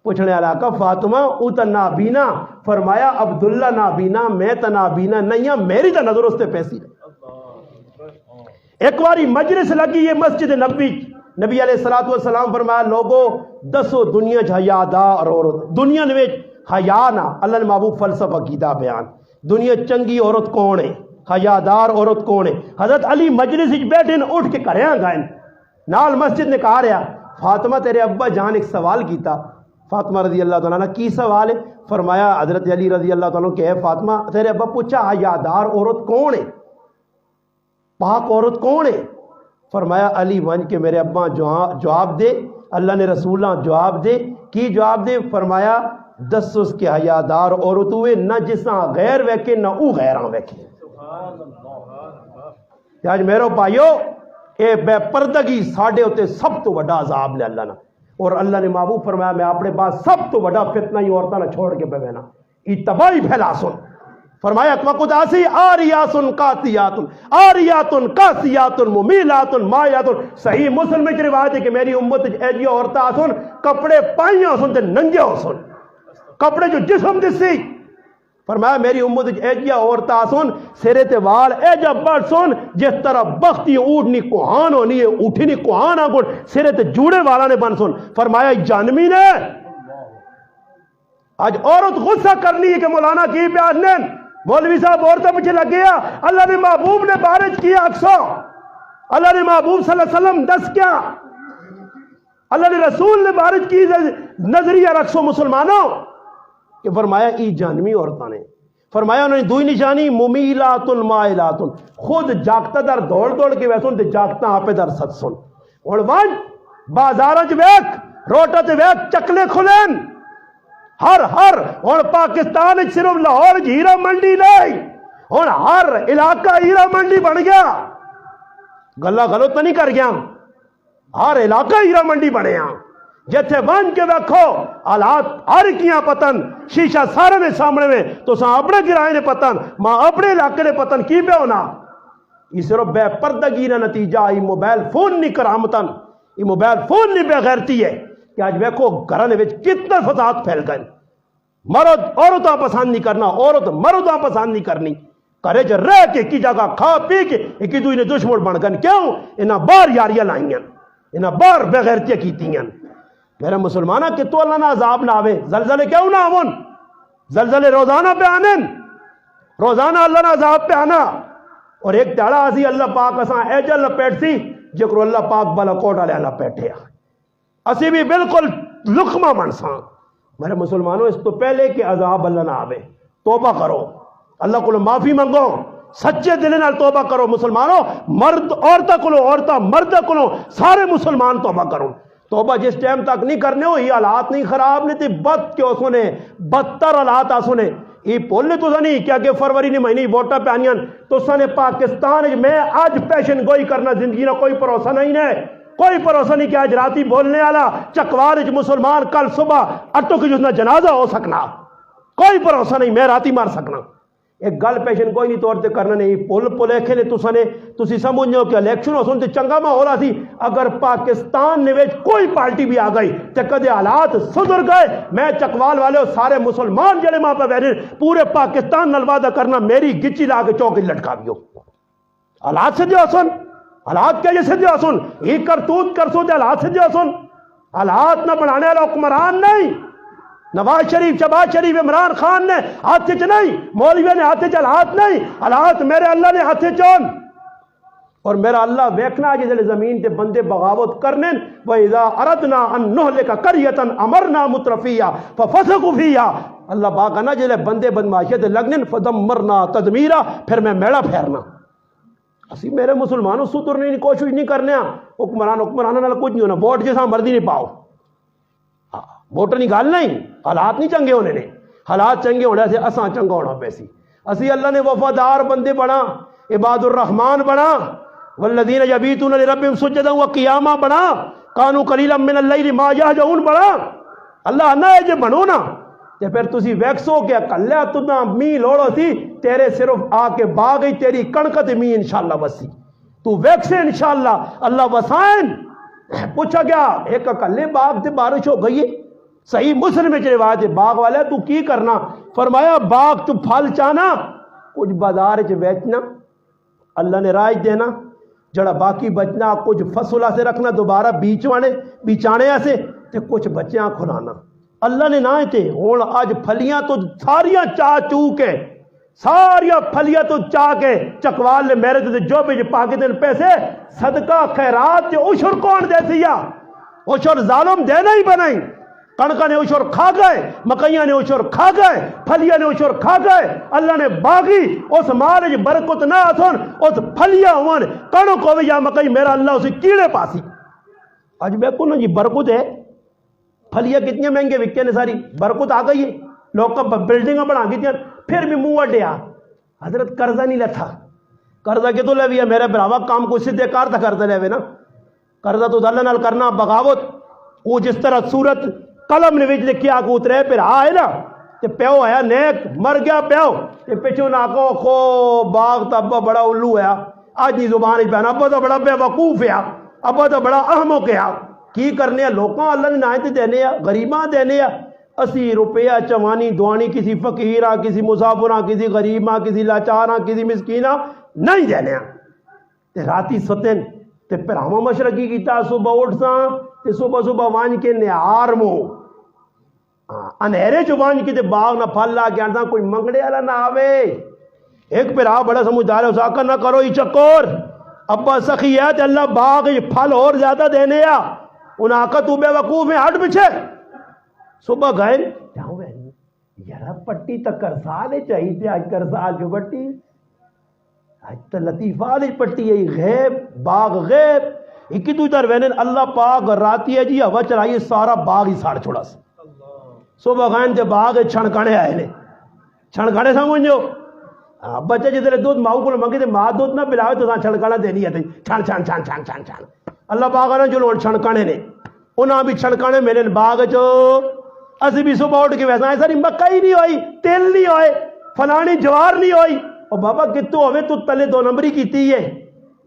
پوچھنے علاقہ فاطمہ او تا نابینا فرمایا عبداللہ نابینا میں تا نابینا نہیں میری تا نظر اس تے پیسی ایک باری مجلس لگی یہ مسجد نبی علیہ السلام فرمایا لوگو دسو دنیا حیادار عورت دنیا نے حیا نہ اللہ نے محبوب فلسفہ کیتا بیان دنیا چنگی عورت کون ہے حیادار عورت کون ہے حضرت علی مجلس بیٹھے اٹھ کے کریاں گائیں نال مسجد نے کہا رہا فاطمہ تیرے ابا جان ایک سوال کیتا فاطمہ رضی اللہ تعالیٰ نے کی سوال ہے فرمایا حضرت علی رضی اللہ تعالیٰ کہ ہے فاطمہ تیرے ابا پوچھا حیادار عورت کون ہے پاک عورت کون ہے فرمایا علی ون کے میرے ابا جواب دے اللہ نے رسولہ جواب دے کی جواب دے فرمایا دس اس کے حیادار عورت ہوئے نہ جساں غیر ویکے نہ او غیراں ویکے آج میرے بھائیو اے بے پردگی ساڑھے ہوتے سب تو بڑا عذاب لے اللہ نے اور اللہ نے محبوب فرمایا میں اپنے پاس سب تو بڑا فتنہ ہی عورتہ نہ چھوڑ کے بینا یہ تباہی پھیلا سن فرمایا توقت آسی آریاتن کاسیاتن ممیلاتن مایاتن صحیح مسلم میں روایت ہے کہ میری امت ایجی عورتہ آسن کپڑے پائیاں سن تے ننگے ہو سن کپڑے جو جسم دسی فرمایا میری امت ایجی عورتہ آسن سرے تے وال ایجا بڑھ سن جس طرح بختی اوٹنی کوہان ہونی ہے اوٹھنی کوہان آگوڑ سرے تے جوڑے والا نے بن سن فرمایا جانمی نے آج عورت غصہ کرنی ہے کہ مولانا کی بیان نے مولوی صاحب عورتیں پیچھے لگ گیا اللہ نے محبوب نے بارج کیا اکسو اللہ نے محبوب صلی اللہ علیہ وسلم دس کیا اللہ نے رسول نے بارج کی نظریہ رکھسو مسلمانوں کہ فرمایا ای جانوی عورتوں نے فرمایا انہوں نے دوئی نشانی ممیلات مائلات خود جاگتا در دوڑ کے ویسوں تے جاگتا آپ در ست سن اور وان بازارج ویک روٹا تے ویک چکلے کھلین ہر اور پاکستان صرف لاہور ہیرا منڈی نہیں اور ہر علاقہ ہیرا منڈی بن گیا گلہ غلط تو نہیں کر گیا ہر علاقہ ہیرا منڈی بنے ہیں جیسے بن کے ویکھو آلات ہر کیاں پتن شیشہ سارے نے سامنے میں تو ساں اپنے گرائے نے پتن ماں اپنے علاقے نے پتن کی پہ ہونا یہ صرف بے پردگی نہ نتیجہ یہ موبائل فون نہیں کرامتن یہ موبائل فون نہیں بے غیرتی ہے کہ آج ویکھو گھرانے وچ کتنے فساد پھیل گئے مرد عورتاں پسند نہیں کرنا عورت مرداں پسند نہیں کرنی کرے جو رہ کے کی جگہ کھا پی کے ایک دوسرے نے دشمن بن گئے کیوں انہاں بار یاریاں لائیں انہاں بار بے غیرتیاں کیتی ہیں میرے مسلمانہ کہ تو اللہ نہ عذاب نہ آوے زلزلے کیوں نہ آون زلزلے روزانہ پہ آنن روزانہ اللہ نہ عذاب پہ آنا اور ایک تیڑا آسی اللہ پاک اساں ایجل لپیٹ سی جکرو اللہ پاک بالا کوٹا لے اللہ پیٹھے اسی بھی بالکل لقمہ منساں میرے مسلمانوں اس تو پہلے کہ عذاب اللہ نہ آوے توبہ کرو اللہ کو معافی منگو سچے دل نال توبہ کرو مسلمانوں مرد عورتہ کو عورتہ مرد کو سارے مسلمان توبہ کرو توبہ جس ٹائم تک نہیں کرنے ہو یہ حالات نہیں خراب نہیں تھی بد کیوں سنے بدتر حالات آ سنے یہ بھول تو نہیں کیا کہ فروری نے مہینے ووٹاں پہ آنیاں تو سنے پاکستان میں آج پیشن گوئی کرنا زندگی نہ کوئی بھروسہ نہیں ہے، کوئی بھروسہ نہیں کہ آج راتی بولنے والا چکوال مسلمان کل صبح اٹو کی جس جنازہ ہو سکنا، کوئی بھروسہ نہیں میں راتی مار سکنا۔ ایک گل پیشن کوئی نہیں طور تے کرنا نہیں پل ایکھے نے تسی سمجھو کہ الیکشن ہو سن تے چنگا ماحول سی، اگر پاکستان نے وچ کوئی پارٹی بھی آ گئی تے کدے حالات سدھر گئے، میں چکوال والے سارے مسلمان جڑے ماں پہ بیٹھے پورے پاکستان نال وعدہ کرنا میری گچی لا کے چوکی لٹکا دیو۔ حالات سے جو سن، حالات کیا جیسے جو سن یہ کرتوت کرسو تے حالات سے جو سن، حالات نہ بنانے والا حکمران نہیں، نواز شریف شہباز شریف عمران خان نے ہاتھ چ نہیں، مولوی نے ہاتھ چل ہاتھ نہیں، حالات میرے اللہ نے ہاتھ چون، اور میرا اللہ ویکھنا جس زمین تے بندے بغاوت کرنے وَإِذَا أَرَدْنَا أَن نُهْلِكَ قَرْيَةً أَمَرْنَا مُتْرَفِيهَا فَفَسَقُوا فِيهَا، اللہ پاک کہنا جس بندے بدمعاشیت لگنے فَدَمَّرْنَا تَدْمِيرًا، پھر میں میڑا پھیرنا۔ اسی میرے مسلمانوں سترنے کی کوشش نہیں کرنے، حکمرانوں نال کچھ نہیں ہونا، ووٹ جیسا مرضی نہیں پاؤ، ووٹ نہیں گل نہیں، حالات نہیں چنگے ہونے نے، حالات چنگے ہونے سے اساں چنگا ہونا پیسی، اسی اللہ نے وفادار بندے بنا، عباد الرحمن بنا، والذین یبیتون لربہم سجدا وقیاما بنا، کانوا قلیلا من اللیل ما یہجعون بنا، اللہ نہ ہے جے بنو نا تے پھر تسی ویکسو کہ کلیا تنا می لوڑو سی تیرے صرف آ کے باغ ہی تیری کنکت می انشاءاللہ وسی، تو ویکسے انشاءاللہ اللہ وسائن۔ پوچھا گیا ایک کلے باغ تے بارش ہو گئی ہے، صحیح مسلم میں روایت ہے، باغ والا تو کی کرنا؟ فرمایا باغ تو پھل چانا کچھ بازار چ بیچنا، اللہ نے رائج دینا، جڑا باقی بچنا کچھ فصلہ سے رکھنا دوبارہ بیچانے ایسے تے کچھ بچیاں کھلانا، اللہ نے نہ تے ہون آج پھلیاں تو ساریاں چاہ چو کے ساریاں پھلیاں تو چاہ کے چکوال نے میرے تے جو بھی پاکستان پیسے صدقہ خیرات تے عشر کون دے سیا، عشر ظالم دینا ہی بنائی، کڑکا نے عشر کھا گئے، مکئیاں نے عشر کھا گئے، پھلیاں نے عشر کھا گئے، اللہ نے باغی اس مال برکت نہ آسن اس پھلیاں ہون کڑک ہوئے یا مکئی میرا اللہ اسے کیڑے پاسی، آج میں کو نا جی برکت ہے، پھلیاں کتنی مہنگے وکتے نے، ساری برکت آ گئی ہے، لوگ کا بلڈنگاں بنا گئی تھی، پھر بھی منہ اڈیا حضرت قرضہ نہیں لیتا، قرضہ کہ تو لے بھی ہے میرے براوا کام کو سدھے کار تھا قرضہ لے نا، قرضہ تو اللہ نال کرنا بغاوت، وہ جس طرح صورت قلم نے وچ لکھیا کو اترے پھر آئے نا تے پیو آیا نیک مر گیا پیو تے پچھو نہ کو خو باغ تا ابا بڑا الو ہے، آج نہیں زبان ہی پہنا، ابا تو بڑا بے وقوف ہے، ابا تو بڑا احمق ہے، کی کرنے ہیں لوگوں اللہ نے نائت دینے ہیں، غریباں دینے ہیں، اسی روپیہ چوانی دوانی کسی فقیرہ کسی مسافرہ کسی غریباں کسی لاچاراں کسی مسکینہ نہیں دینے ہیں، تے راتی ستن تے پھر ہمیں مشرقی کیتا صبح اٹھ ساں تے صبح وانج کے نہار مو انہیرے چو وانج کی تے باغ نہ پھل لا کے آندا کوئی منگڑے والا نہ آوے، ایک پھر آپ بڑا سمجھدار ہے، اس آقا نہ کرو ہی چکور، ابا سخی ہے تے اللہ باغ پھل اور زیادہ دینے یا ان آقا تو بے وقوف میں ہٹ بچھے، صبح گئے جاؤ بہن یارا پٹی تک کرسال چاہیے تھے، آج کرسال جو پٹی آج تو لطیفہ پٹی ہے، غیب باغ غیب ایک تو ادھر وینن اللہ پاک راتی ہے جی ہوا چلائیے سارا باغ ہی ساڑ چھوڑا سا، صبح گئے تے باغ چھڑکانے آئے نے، چھڑکانے سمجھو بچے جتنے دودھ ماؤ کو منگے تے ماں دودھ نہ پلاوے تو چھڑکانا دینی ہے چھان چھان چھان چھان چھان چھان، اللہ پاک نے جو لوگ چھڑکانے نے انہاں بھی چھڑکانے ملے باغ چو، اسی بھی صبح اٹھ کے ویسا ساری مکئی نہیں ہوئی تیل نہیں ہوئے فلانی جوار نہیں ہوئی، اور بابا کتوں ہوئے تو تلے دو نمبری کیتی ہے،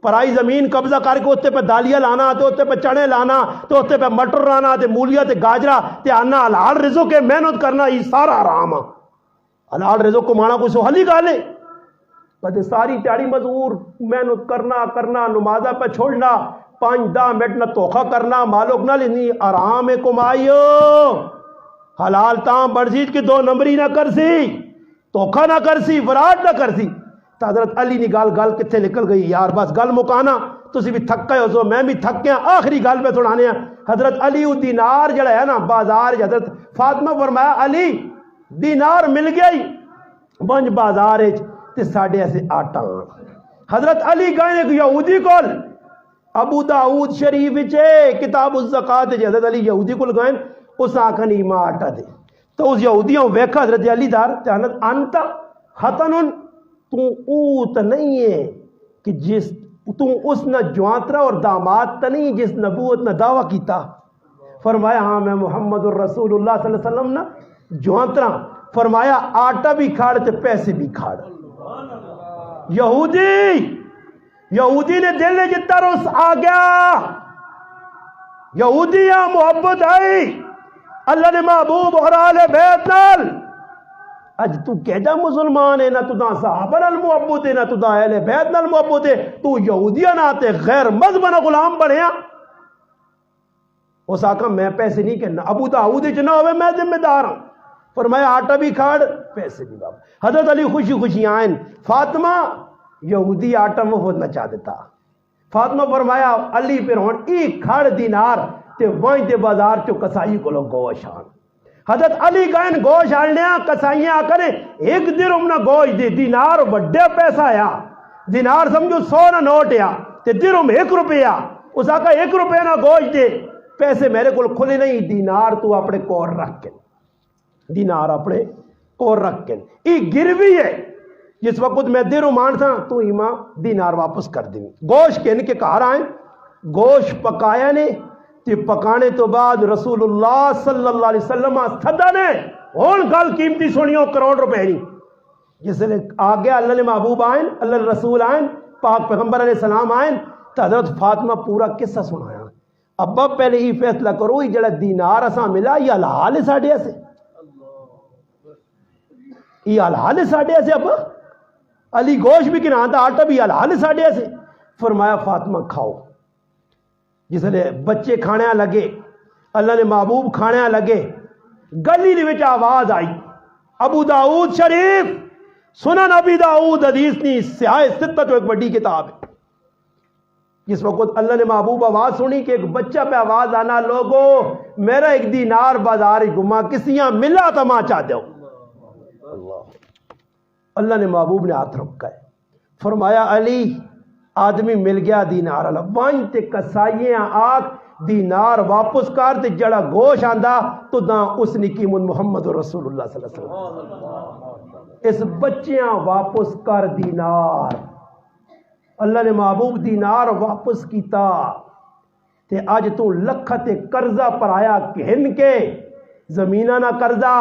پرائی زمین قبضہ کر کے اتنے پہ دالیاں لانا تو اتنے پہ چنے لانا تو اتنے پہ مٹر لانا تے مولیاں تے گاجرا تے آنا حلال رزق کے محنت کرنا یہ سارا حرام ہے، حلال رزق کو مانا کوئی سہلی گالے کہتے ساری تیاری مزور محنت کرنا نمازہ پہ چھوڑنا 5-10 منٹ نہ توخہ کرنا مالک نہ لینی آرام کمائیو، حلال تام برزید کی 2 نمبری نہ کرسی، توخہ نہ کرسی، فراڈ نہ کرسی، تو حضرت علی نے گال کتنے نکل گئی یار، بس گل مکانا تسی بھی تھک گئے ہو، میں بھی تھک گیا، آخری گل پہ سنانے ہیں، حضرت علی دینار جڑا ہے نا بازار، حضرت فاطمہ فرمایا علی دینار مل گئی بنج بازار تے ساڑھے ایسے آٹا، حضرت علی گئے ایک یہودی کول، ابو داؤد شریف کتاب الزکات حضرت علی یہودی کول گئے، اس آکھن ایما آٹا دے، تو اس یہودیوں ویکھا حضرت علی دار تہانت انت خطن، تو اوت نہیں ہے کہ جس تو اس نہ جوانترا اور داماد تا نہیں جس نبوت نہ دعویٰ کیتا. فرمایا ہاں میں محمد الرسول اللہ صلی اللہ علیہ وسلم نہ جوانترا. فرمایا آٹا بھی کھاڑ تے پیسے بھی کھاڑ. یہودی نے دل نے جتا رس آ گیا. یہودیاں محبت آئی اللہ نے محبوب اور آل بیت نال. اج تو کہدا مسلمان ہے نہ تو دا صحابہ نال محبت ہے نہ تو دا اہل بیت نال محبت ہے. تو یہودیاں نہ تے غیر مذہب نہ غلام بنیا. اس آقا میں پیسے نہیں کہنا ابو داؤد وچ نہ ہوئے میں ذمہ دار ہوں. فرمایا آٹا بھی کھاڑ پیسے بھی باب. حضرت علی خوشی خوشی آئیں. فاطمہ یہودی آٹا مفت نہ چاہ دیتا. فاطمہ فرمایا علی پھر ہون ای کھاڑ دینار تے وہیں تے بازار چو کسائی کو لو گوش آن. حضرت علی کہیں گوش آنے کسائیاں کریں ایک درہم نہ گوش دے. دینار بڑے پیسہ آیا. دینار سمجھو 100 نہ نوٹ آیا تے درہم 1 روپیہ. اس آقا 1 روپیہ نہ گوش دے. پیسے میرے کو کھلے نہیں. دینار تو اپنے کور رکھ کے دینار اپنے کور رکھ کے ای گروی ہے. جس وقت میں درہم مان تھا تو ایماں دینار واپس کر دیں. گوشت کہنے کے کہا آئیں گوشت پکایا نے تے پکانے تو بعد رسول اللہ صلی اللہ علیہ وسلم صدا نے ہون گل قیمتی سنیوں کروڑ روپے نہیں. جس نے آگے اللہ نے محبوب آئیں اللہ نے رسول آئیں پاک پیغمبر علیہ السلام آئیں تو حضرت فاطمہ پورا قصہ سنایا. ابا پہلے ہی فیصلہ کرو یہ جڑا دینار اساں ملا یہ حلال ہے ساڈے سے. یہ حلال ہے ساڈے سے. ابا علی گوشت بھی کنا تھا آٹا بھی حلال ہے ساڈے سے. فرمایا فاطمہ کھاؤ. جس نے بچے کھانے لگے اللہ نے محبوب کھانے لگے گلی دے وچ آواز آئی. ابو داؤد شریف سنن ابی داؤد حدیث نہیں سیاہ ستہ جو ایک بڑی کتاب ہے. جس وقت اللہ نے محبوب آواز سنی کہ ایک بچہ پہ آواز آنا لوگو میرا ایک دینار بازار گما کسیاں ملا تما چاہ دو. اللہ نے محبوب نے ہاتھ رکھا ہے. فرمایا علی آدمی مل گیا دینار اللہ وائن تے کسائیاں آگ دینار واپس کر تے جڑا گوش آندا تو دا اس نے قیمت محمد رسول اللہ صلی اللہ علیہ وسلم. اس بچیاں واپس کر دینار. اللہ نے محبوب دینار واپس کیتا تے اج تو لکھ تے قرضہ پر آیا کہن کے زمینہ نہ قرضہ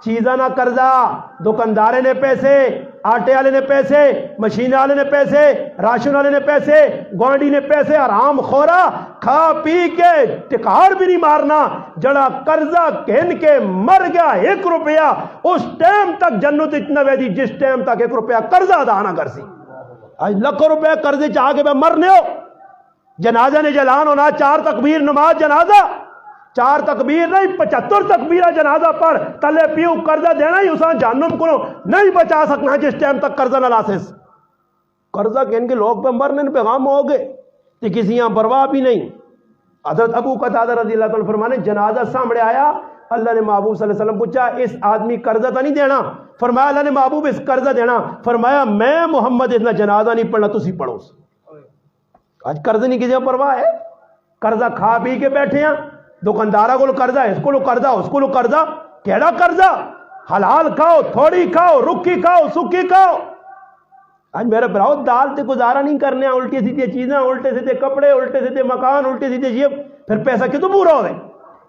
چیزاں نہ قرضہ دکاندارے نے پیسے آٹے والے نے پیسے مشین والے نے پیسے راشن والے نے پیسے گوانڈی نے پیسے حرام خورا کھا پی کے ٹکار بھی نہیں مارنا. جڑا قرضہ کہن کے مر گیا 1 روپیہ اس ٹائم تک جنت اتنا ویدی جس ٹائم تک 1 روپیہ قرضہ ادا نہ کر سی. آج لاکھوں روپے قرضے چاہ کے میں مرنے ہو. جنازہ نے جلان ہونا 4 تکبیر نماز جنازہ 4 تکبیر نہیں 75 تکبیرہ جنازہ پر تلے پیو قرضہ دینا ہی اساں جہنم کو نہیں بچا سکنا جس ٹائم تک قرضہ نہ لاسس. قرضہ کہن کے لوگ پہ مرنے پیغام ہو گئے کہ کسی یہاں پرواہ بھی نہیں. حضرت ابو قتادہ رضی اللہ تعالیٰ فرمانے جنازہ سامنے آیا. اللہ نے محبوب صلی اللہ علیہ وسلم پوچھا اس آدمی قرضہ تو نہیں دینا. فرمایا اللہ نے محبوب اس قرضہ دینا. فرمایا میں محمد اتنا جنازہ نہیں پڑھنا تسی پڑھو. آج قرضہ نہیں کسی پرواہ ہے. قرضہ کھا پی کے بیٹھے ہیں دکاندارہ کو قرضہ اس کو قرضہ اس کو قرضہ. کیڑا قرضہ؟ حلال کھاؤ تھوڑی کھاؤ رکھی کھاؤ سکی کھاؤ. آج میرے براؤ دال تے گزارا نہیں کرنے الٹی سیدھی چیزیں الٹے سیدھے کپڑے الٹے سیدھے مکان الٹے سیدھے یہ پھر پیسہ کتوں پورا ہوئے.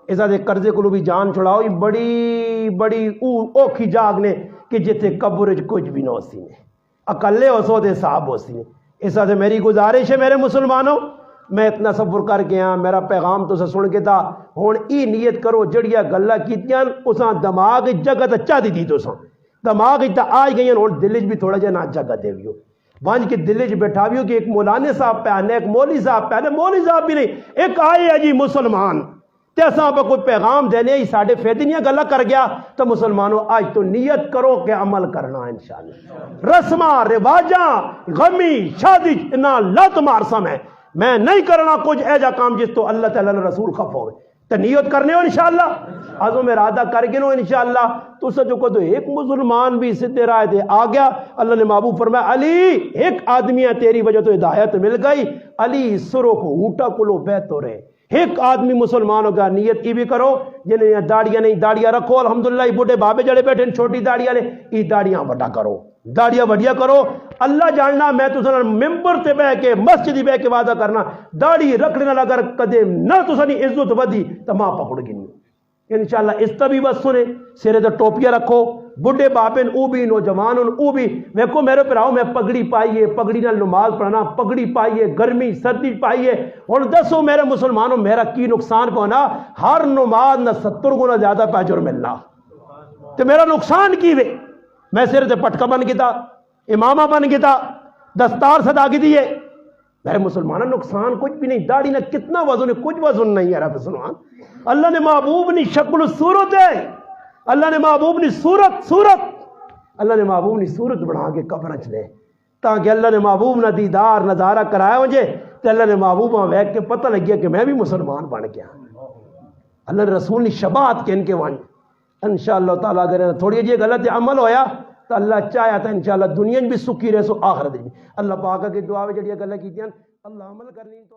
ایسا دے قرضے کو بھی جان چھڑاؤ. یہ بڑی بڑی اوکھی جاگ نے کہ جتے قبر کچھ بھی نہ ہو سی نے اکلے ہو سو دے صاحب ہو سی نے. ایسا دے میری گزارش ہے میرے مسلمانوں میں اتنا سفر کر کے ہاں میرا پیغام تو سن کے تھا ہون ای نیت کرو جڑیا گلہ کیتیاں اساں دماغ جگہ تے چا دی تو ساں دماغ تے آئی گئی ہون دل بھی تھوڑا جہا نہ جگہ دے ویو وانج کے دل چ بیٹھاویو کہ ایک مولانا صاحب پہ آنے ایک مولوی صاحب پہ آنے مولوی صاحب بھی نہیں ایک آئے ہے جی مسلمان تے اساں پہ کوئی پیغام دینے ہی ساڑھے فیدی نہیں گلہ کر گیا. تو مسلمانوں آج تو نیت کرو کہ عمل کرنا انشاءاللہ. رسمہ رواجاں غمی شادی نہ لت مارسم ہے میں نہیں کرنا کچھ ایجا کام جس تو اللہ تعالیٰ نے رسول خف ہوئے. تو نیت کرنے ہو انشاءاللہ عزم ارادہ کر کے نو انشاءاللہ. تو سجو کو تو ایک مسلمان بھی سدھے رائے دے آ گیا. اللہ نے محبوب فرمایا علی ایک آدمی ہے تیری وجہ تو ہدایت مل گئی. علی سرو کو اوٹا کلو بیت ہو رہے ایک آدمی مسلمان ہوگا نیت کی بھی کرو جنہیں یہاں داڑیاں نہیں داڑیاں رکھو الحمدللہ یہ بوڑھے بابے جڑے بیٹھے ہیں چھوٹی داڑیاں نے یہ داڑیاں وڈا کرو داڑیاں وڈیا کرو اللہ جاننا میں تو ممبر تے بہ کے مسجد بہ کے وعدہ کرنا داڑھی رکھنے نال اگر کدے نہ تسانی عزت ودی تو ماں پکڑ گی انشاءاللہ اس طبی بس سنے سرے تے ٹوپیاں رکھو بڑھے باپن او بھی نوجوان او بھی ویکو میرے پراؤ میں پگڑی پائیے پگڑی نال نماز پڑھنا پگڑی پائیے گرمی سردی پائیے اور دسو میرے مسلمانوں میرا کی نقصان پہنا ہر نماز نہ 70 گنا زیادہ پیجر ملنا تو میرا نقصان کی وے میں سرے تے پٹکا بن گیا امامہ بن گیا دستار صدا کی دیے میرے مسلمانوں نقصان کچھ بھی نہیں داڑھی نہ کتنا وزن ہے کچھ وزن نہیں ہے رب سنوان اللہ نے محبوب نہیں شکل صورت ہے اللہ نے محبوب نے صورت اللہ نے محبوب نے صورت بنا کے قبر چلے تاکہ اللہ نے محبوب نہ دیدار نظارہ کرایا مجھے تو اللہ نے محبوب ویک کے پتہ لگ گیا کہ میں بھی مسلمان بن گیا اللہ نے رسول نے شباعت کے ان کے وان انشاءاللہ تعالیٰ اگر تھوڑی جی غلط عمل ہویا تو اللہ چاہیا تھا انشاءاللہ دنیا بھی سکھی رہے سو آخرت بھی اللہ پاک کی دعا میں جڑی گلاں کیتیاں اللہ عمل کرنی تو